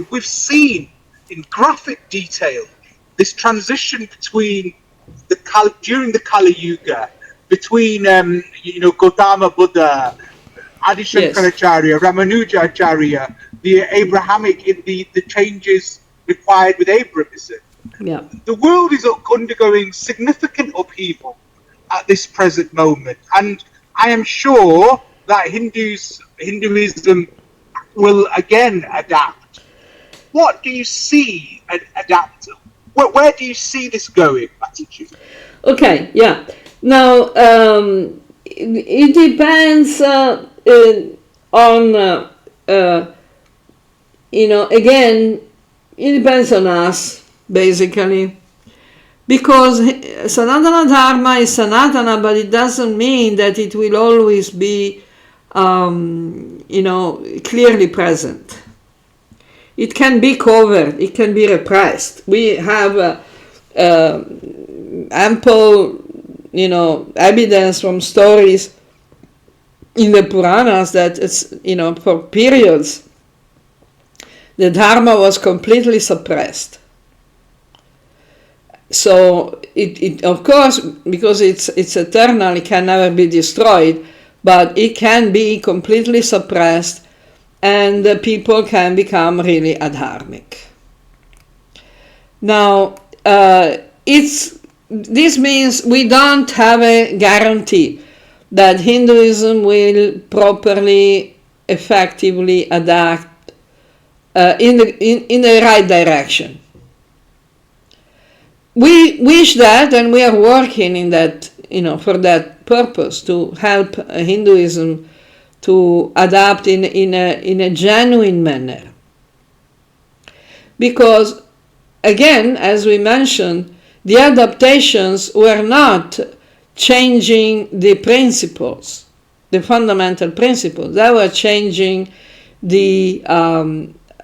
we've seen in graphic detail this transition between during the Kali Yuga, between Gautama Buddha, Adi Shankaracharya, Ramanuja Acharya, the Abrahamic, the changes required with Abrahamism. Yeah. The world is undergoing significant upheaval at this present moment, and I am sure that Hinduism will again adapt. What do you see adapt? Where do you see this going, Mataji? Okay, yeah. Now, it depends on, again, it depends on us, basically. Because Sanatana Dharma is Sanatana, but it doesn't mean that it will always be, clearly present. It can be covered, it can be repressed. We have ample, evidence from stories in the Puranas that it's, for periods, the Dharma was completely suppressed. So it of course, because it's eternal, it can never be destroyed, but it can be completely suppressed, and the people can become really adharmic. Now, this means we don't have a guarantee that Hinduism will properly, effectively adapt in the right direction. We wish that, and we are working in that, for that purpose, to help Hinduism to adapt in a genuine manner. Because, again, as we mentioned, the adaptations were not changing the principles, the fundamental principles. They were changing the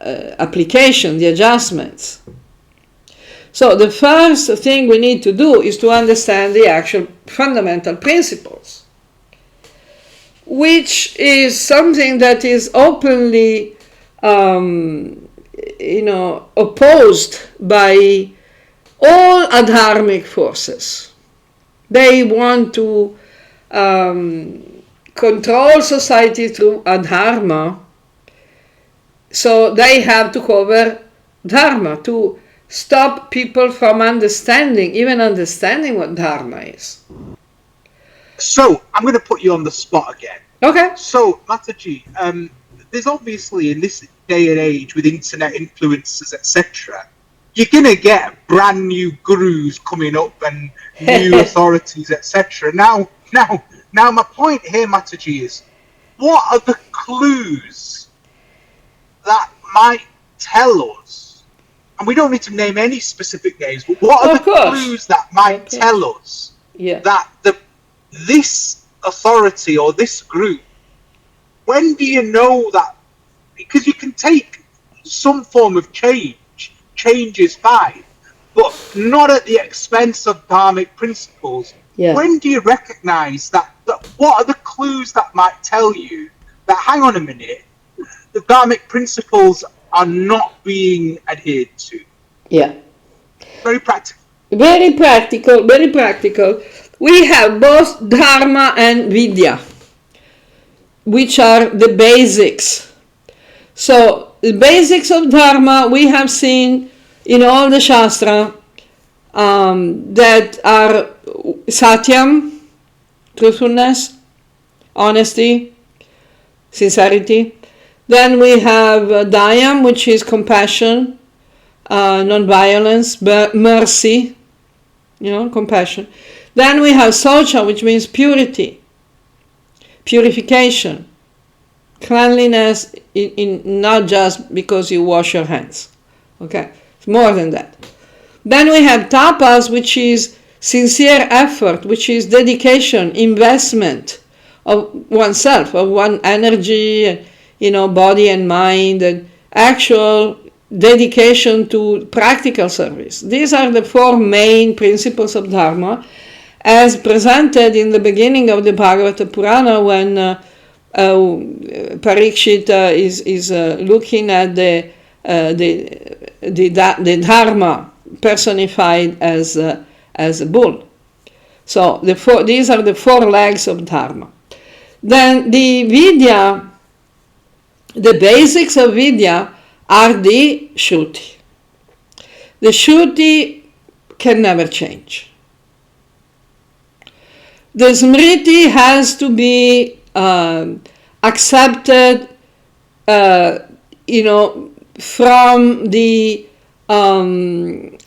application, the adjustments. So the first thing we need to do is to understand the actual fundamental principles, which is something that is openly, opposed by all adharmic forces. They want to control society through adharma, so they have to cover dharma to stop people from even understanding what dharma is. So, I'm going to put you on the spot again. Okay. So, Mataji, there's obviously, in this day and age, with internet influencers, etc., you're going to get brand new gurus coming up and new authorities, etc. Now, my point here, Mataji, is what are the clues that might tell us, and we don't need to name any specific names, but what are the clues that might tell us that this authority or this group, when do you know that? Because you can take some form of change is fine, but not at the expense of dharmic principles. Yeah. When do you recognize that? What are the clues that might tell you that, hang on a minute, the dharmic principles are not being adhered to? Yeah. Very practical. Very practical, very practical. We have both dharma and vidya, which are the basics. So the basics of dharma we have seen in all the shastra, that are satyam, truthfulness, honesty, sincerity. Then we have dayam, which is compassion, non-violence, mercy, compassion. Then we have socha, which means purity, purification, cleanliness, in not just because you wash your hands. Okay, it's more than that. Then we have tapas, which is sincere effort, which is dedication, investment of oneself, of one energy, body and mind, and actual dedication to practical service. These are the four main principles of Dharma as presented in the beginning of the Bhagavata Purana when Parikshit is looking at the Dharma personified as a bull. So these are the four legs of Dharma. Then the Vidya, the basics of Vidya are the Shruti. The Shruti can never change. The Smriti has to be accepted, from the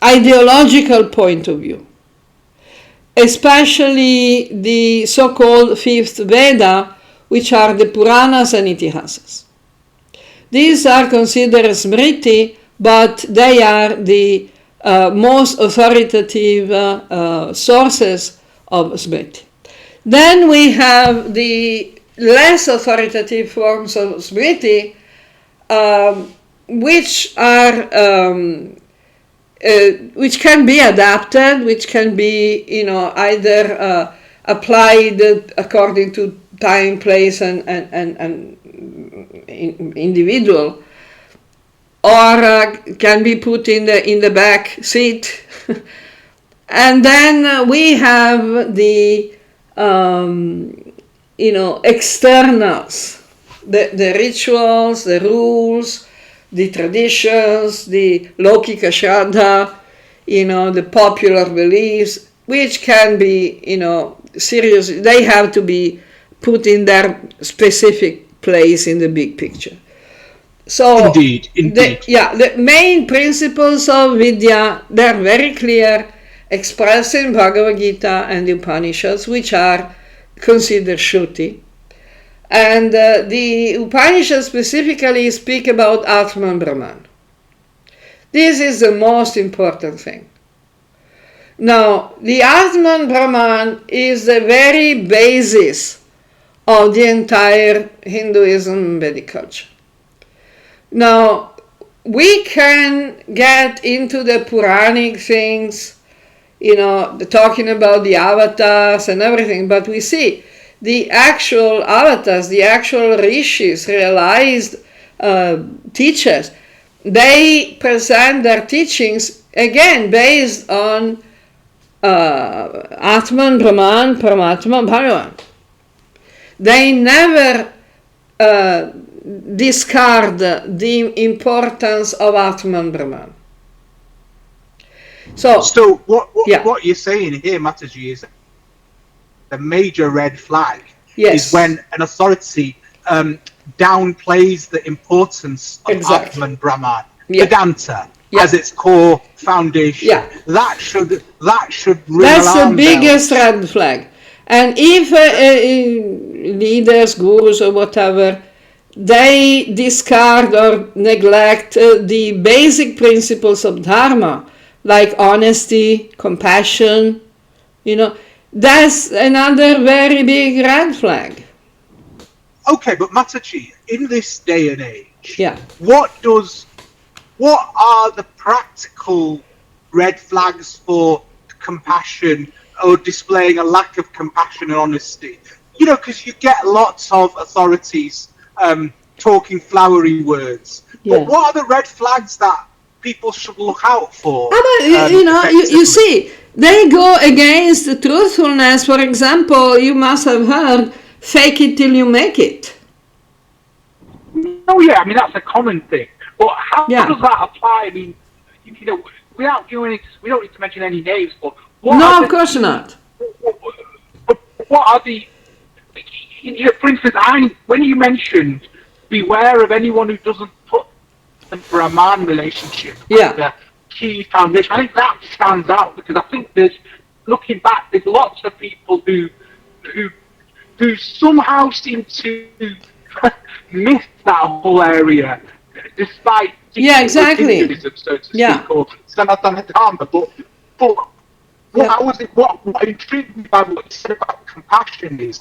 ideological point of view. Especially the so-called fifth Veda, which are the Puranas and Itihasas. These are considered Smriti, but they are the most authoritative sources of Smriti. Then we have the less authoritative forms of Smriti, which can be adapted, which can be, either applied according to time, place, and individual, or can be put in the back seat. And then we have the externals, the rituals, the rules, the traditions, the Lokika Shraddha, the popular beliefs, which can be, serious. They have to be put in their specific place in the big picture. So, indeed. The main principles of Vidya, they're very clear, expressed in Bhagavad Gita and the Upanishads, which are considered Shruti. And the Upanishads specifically speak about Atman Brahman. This is the most important thing. Now, the Atman Brahman is the very basis of the entire Hinduism and Vedic culture. Now, we can get into the Puranic things, talking about the avatars and everything, but we see the actual avatars, the actual rishis, realized teachers, they present their teachings again based on Atman, Brahman, Paramatma, Bhagavan. They never discard the importance of Atman, Brahman. So what you're saying here, Mataji, is the major red flag is when an authority downplays the importance of Atman Brahman, Vedanta, as its core foundation. That should ring That's alarm the biggest bells. red flag. And if leaders, gurus, or whatever, they discard or neglect the basic principles of Dharma, like honesty, compassion, that's another very big red flag. Okay, but Mataji, in this day and age, Yeah. what are the practical red flags for compassion or displaying a lack of compassion and honesty? You know, because you get lots of authorities talking flowery words. Yeah. But what are the red flags that people should look out for? You see, they go against the truthfulness. For example, you must have heard, fake it till you make it. Oh yeah, I mean that's a common thing. But how does that apply? I mean, you know, we don't need to mention any names, but of course not. What are the? You know, for instance, when you mentioned beware of anyone who doesn't put the Brahman relationship as the key foundation, I think that stands out because I think looking back, there's lots of people who somehow seem to miss that whole area, despite Hinduism, so to speak, or Sanatana Dharma. But what intrigued me by what you said about compassion is,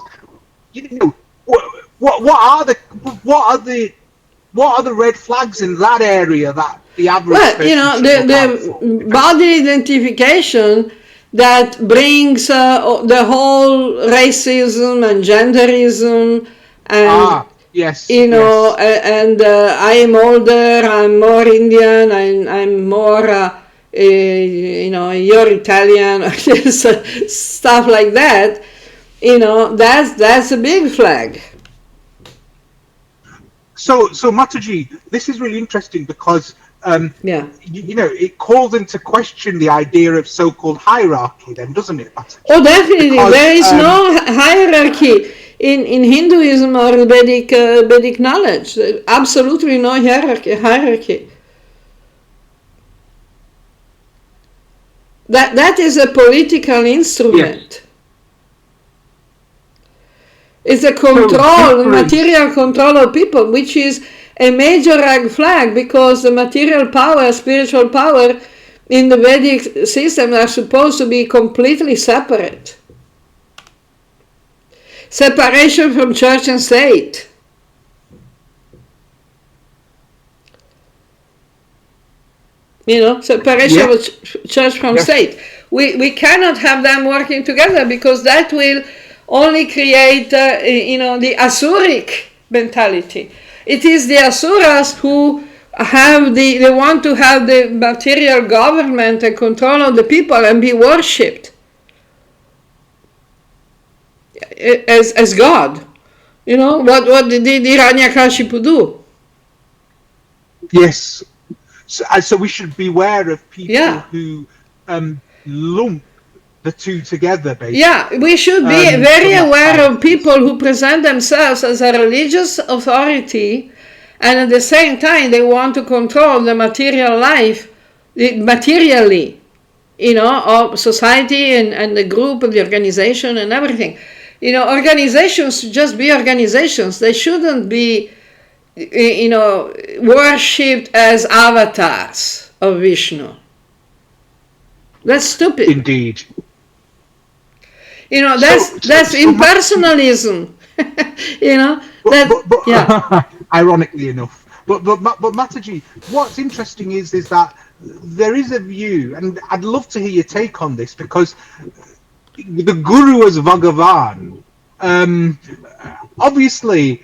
you know, what are the red flags in that area that the average person the body identification that brings the whole racism and genderism and yes, and I am older, I'm more Indian, I'm more you're Italian, stuff like that. That's a big flag. So Mataji, this is really interesting because it calls into question the idea of so-called hierarchy, then, doesn't it, Mataji? Oh, definitely. Because, there is no hierarchy in Hinduism or Vedic knowledge. Absolutely no hierarchy. That is a political instrument. Yes. It's a control, material control of people, which is a major red flag, because the material power, spiritual power in the Vedic system are supposed to be completely separate. Separation from church and state. Separation of church from state. We cannot have them working together, because that will only create, the Asuric mentality. It is the Asuras who they want to have the material government and control of the people and be worshipped as God. What did Hiranyakashipu do? Yes. So we should beware of people who lump the two together, basically. Yeah, we should be very aware of people who present themselves as a religious authority, and at the same time they want to control the material life, materially, of society and the group and the organization and everything. Organizations should just be organizations. They shouldn't be, worshipped as avatars of Vishnu. That's stupid. Indeed. That's impersonalism. Ironically enough, but Mataji, what's interesting is that there is a view, and I'd love to hear your take on this, because the Guru as Bhagavan, obviously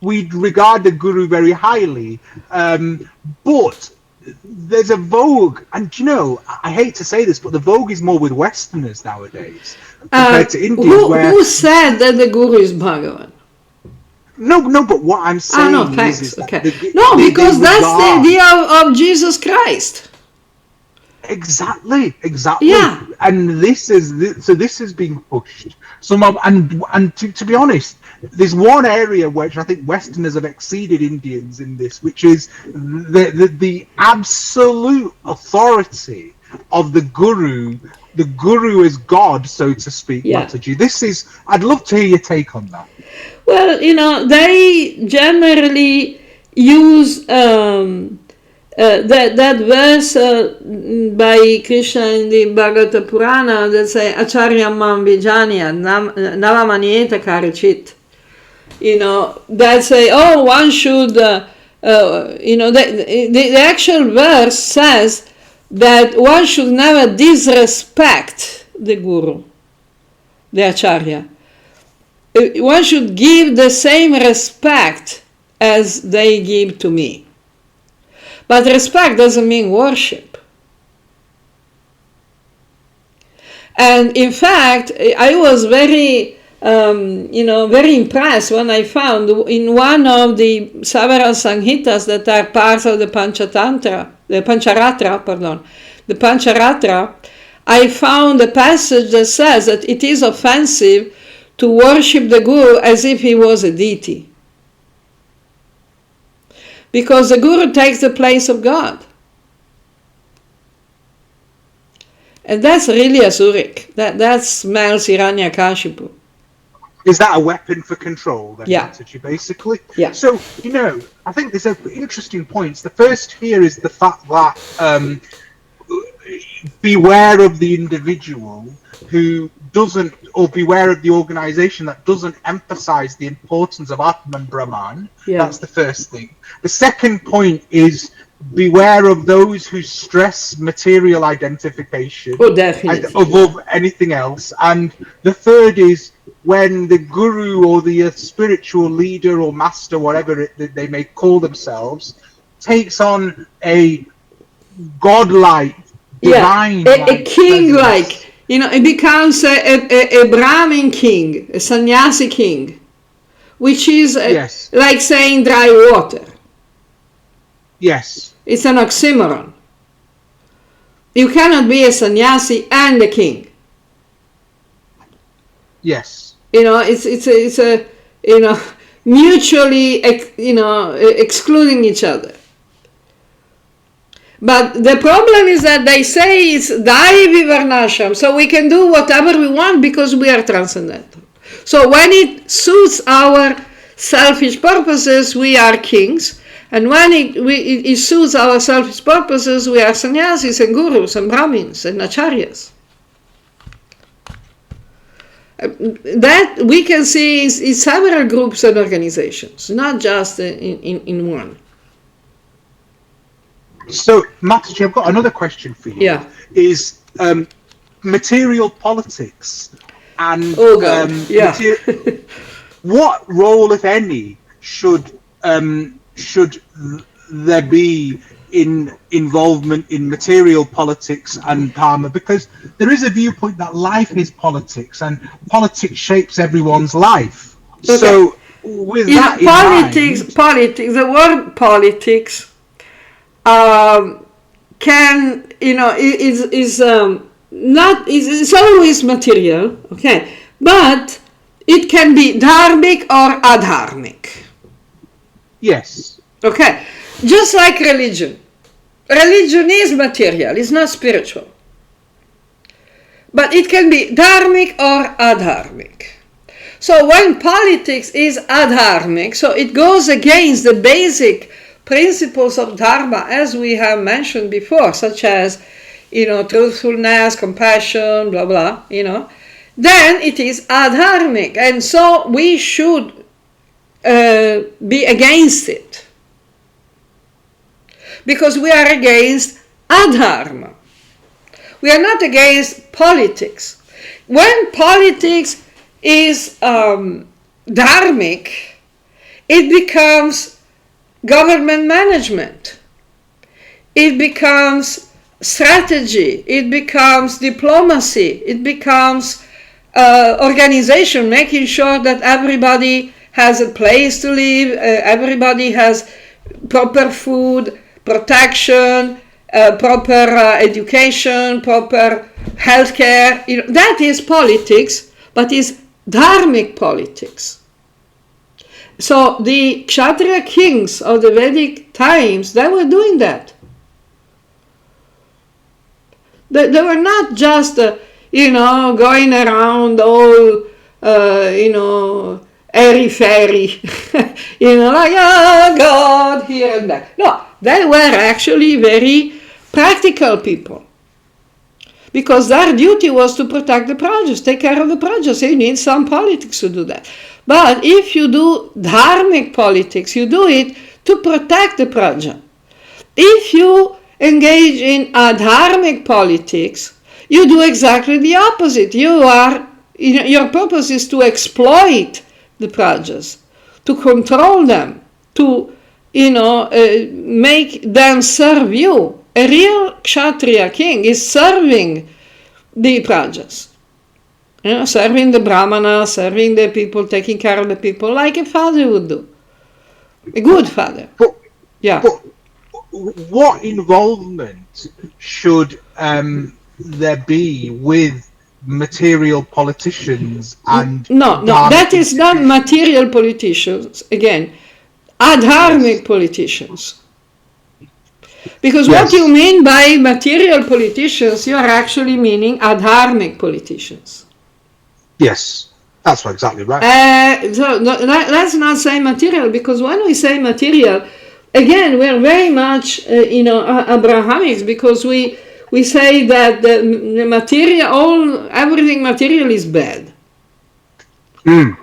we regard the Guru very highly, but there's a vogue, and I hate to say this, but the vogue is more with Westerners nowadays compared to Indians. Who said that the Guru is Bhagavan? No, but what I'm saying is okay. Because that's the idea of Jesus Christ. Exactly. Yeah. And this is being pushed. And to be honest, there's one area which I think Westerners have exceeded Indians in this, which is the absolute authority of the Guru as God, so to speak, Mataji. I'd love to hear your take on that. Well, they generally use that verse by Krishna in the Bhagavata Purana that say Acharya Mam Vijanya Navamanyeta Karichit. That say, one should, the actual verse says that one should never disrespect the Guru, the Acharya. One should give the same respect as they give to me. But respect doesn't mean worship. And in fact, I was very, very impressed when I found in one of the several Samhitas that are part of the Pancharatra, I found a passage that says that it is offensive to worship the Guru as if he was a deity. Because the Guru takes the place of God. And that's really Asuric. That smells Hiranyakashipu. Is that a weapon for control, then, Mataji, basically? Yeah. So, I think there's interesting points. The first here is the fact that beware of the individual who doesn't, or beware of the organization that doesn't emphasize the importance of Atman Brahman. Yeah. That's the first thing. The second point is beware of those who stress material identification above anything else. And the third is when the guru or the spiritual leader or master, whatever they may call themselves, takes on a godlike, divine, a king-like. It becomes a Brahmin king, a sannyasi king, which is like saying dry water. Yes. It's an oxymoron. You cannot be a sannyasi and a king. Yes. It's a mutually excluding each other. But the problem is that they say it's Daivi Varnashram, so we can do whatever we want because we are transcendental. So when it suits our selfish purposes, we are kings. And when it suits our selfish purposes, we are sannyasis and gurus and brahmins and acharyas. That we can see in several groups and organizations, not just in one. So, Mataji, I've got another question for you. Yeah. Is material politics and what role, if any, should there be in involvement in material politics and dharma? Because there is a viewpoint that life is politics and politics shapes everyone's life. Okay. So with that politics, the word politics is always material, okay, but it can be dharmic or adharmic. Yes. Okay. Just like religion. Religion is material, it's not spiritual. But it can be dharmic or adharmic. So when politics is adharmic, so it goes against the basic principles of dharma, as we have mentioned before, such as, truthfulness, compassion, blah, blah, then it is adharmic. And so we should be against it, because we are against adharma. We are not against politics. When politics is dharmic, it becomes government management, it becomes strategy, it becomes diplomacy, it becomes organization, making sure that everybody has a place to live, everybody has proper food, protection, proper education, proper healthcare. That is politics, but is dharmic politics. So the Kshatriya kings of the Vedic times, they were doing that. They were not just, going around all, airy-fairy, like, God, here and there. No, they were actually very practical people. Because their duty was to protect the produce, take care of the produce. You need some politics to do that. But if you do dharmic politics, you do it to protect the produce. If you engage in adharmic politics, you do exactly the opposite. Your purpose is to exploit the produce, to control them, to make them serve you. A real Kshatriya king is serving the produce, serving the Brahmana, serving the people, taking care of the people, like a father would do, a good father. But what involvement should there be with material politicians and no, that is not material politicians. Again, adharmic politicians. Because what you mean by material politicians, you are actually meaning adharmic politicians. Yes, that's exactly right. Let's not say material, because when we say material, again, we're very much, Abrahamics, because we say that the material, everything material is bad,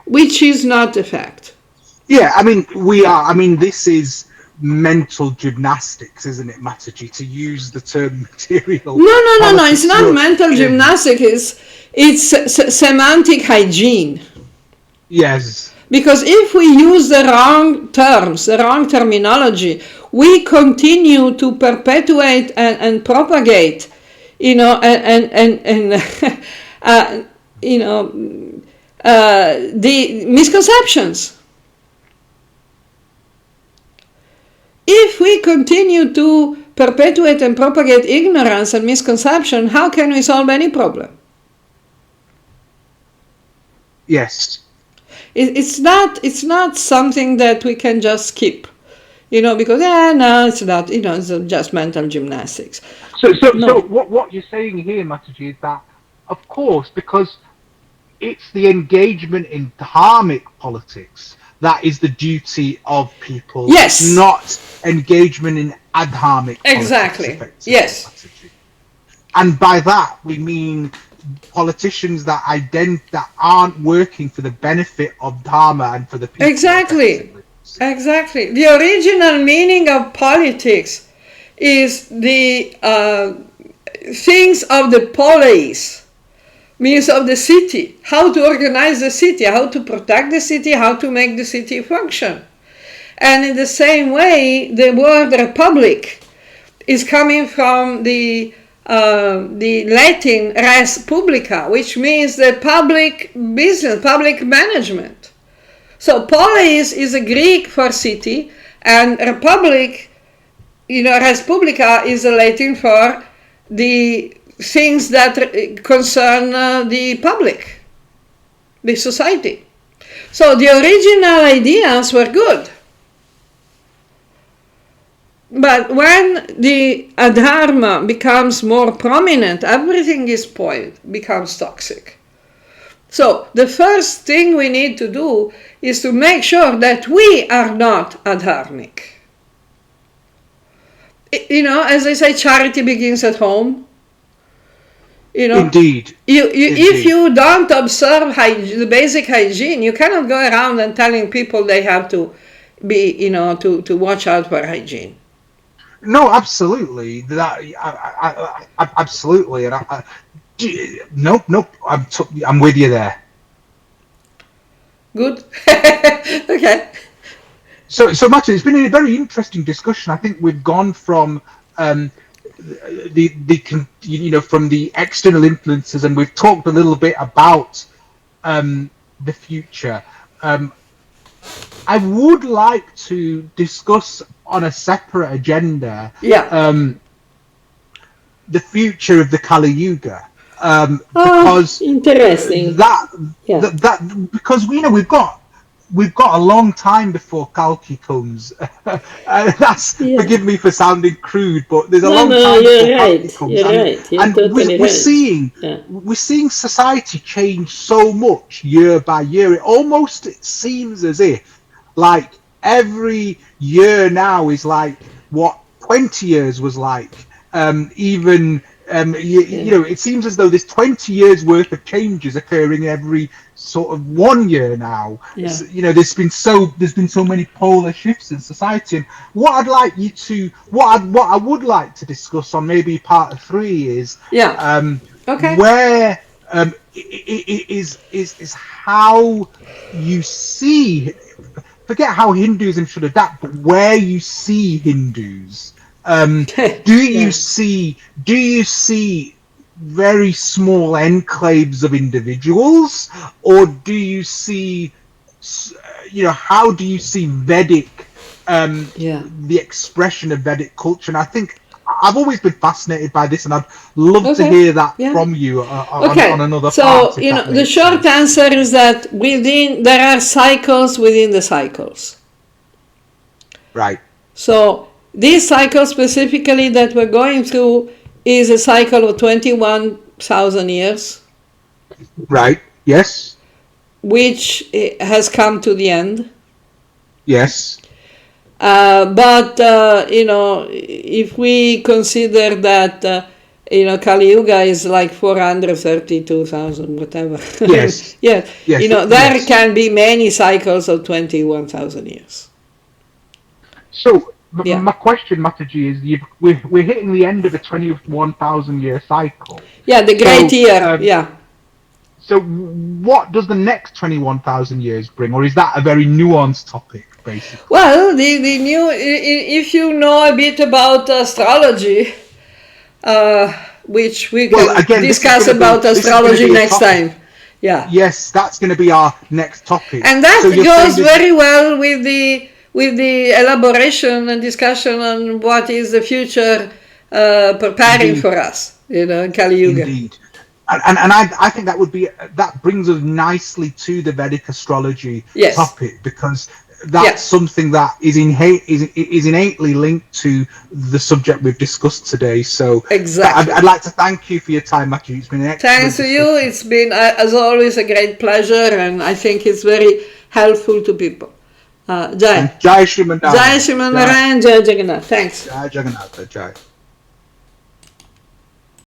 which is not a fact. Yeah, this is mental gymnastics, isn't it, Mataji, to use the term material? No. It's not mental gymnastics. It's semantic hygiene. Yes. Because if we use the wrong terms, the wrong terminology, we continue to perpetuate and propagate, the misconceptions. If we continue to perpetuate and propagate ignorance and misconception, how can we solve any problem? Yes. It's not something that we can just skip, because no, it's not, it's just mental gymnastics. So what you're saying here, Mataji, is that, of course, because it's the engagement in dharmic politics that is the duty of people, yes, not engagement in adharmic exactly. Politics. Yes. Mataji. And by that we mean politicians that aren't working for the benefit of dharma and for the people. Exactly. The original meaning of politics is the things of the polis, means of the city, how to organize the city, how to protect the city, how to make the city function. And in the same way, the word republic is coming from the Latin res publica, which means the public business, public management. So polis is a Greek for city, and republic, res publica is a Latin for the things that concern the public, the society. So the original ideas were good. But when the adharma becomes more prominent, everything is spoiled, becomes toxic. So the first thing we need to do is to make sure that we are not adharmic. As I say, charity begins at home. Indeed. If you don't observe the basic hygiene, you cannot go around and telling people they have to be, to watch out for hygiene. No, absolutely. Absolutely. And nope. I'm with you there. Good. Okay. So Matt, it's been a very interesting discussion. I think we've gone from from the external influences, and we've talked a little bit about the future. I would like to discuss on a separate agenda the future of the Kali Yuga, because interesting. Because we've got a long time before Kalki comes. Forgive me for sounding crude, but there's a long time before Kalki comes. You're totally we're seeing society change so much year by year. It seems as if like every year now is like what 20 years was like. It seems as though there's 20 years worth of changes occurring every sort of 1 year now. Yeah. There's been so many polar shifts in society. And what I would like to discuss on maybe part 3 is where is how you see. Forget how Hinduism should adapt, but where you see Hindus. Do you see very small enclaves of individuals, or do you see, how do you see Vedic, the expression of Vedic culture? And I think I've always been fascinated by this, and I'd love to hear that from you on another part. So, the short answer is that there are cycles within the cycles. Right. So, this cycle specifically that we're going through is a cycle of 21,000 years. Right, yes. Which has come to the end. Yes. But if we consider that, Kali Yuga is like 432,000, whatever. Yes. Yes. There can be many cycles of 21,000 years. So My question, Mataji, is we're hitting the end of a 21,000-year cycle. Yeah, the great year. So what does the next 21,000 years bring, or is that a very nuanced topic, basically? Well, the new, if you know a bit about astrology, which we can discuss about astrology next time. Yeah. Yes, that's going to be our next topic. And that goes very well with the elaboration and discussion on what is the future preparing for us, in Kali Yuga. Indeed. And I think that brings us nicely to the Vedic astrology topic, because that's something that is innately linked to the subject we've discussed today. So I'd like to thank you for your time, Matthew. It's been an excellent Thanks to you. It's been, as always, a great pleasure, and I think it's very helpful to people. Jai. Jai Shri Mandaran. Jai Shri Mandaran, Jai Jagannath. Thanks. Jai Jagannath. Jai.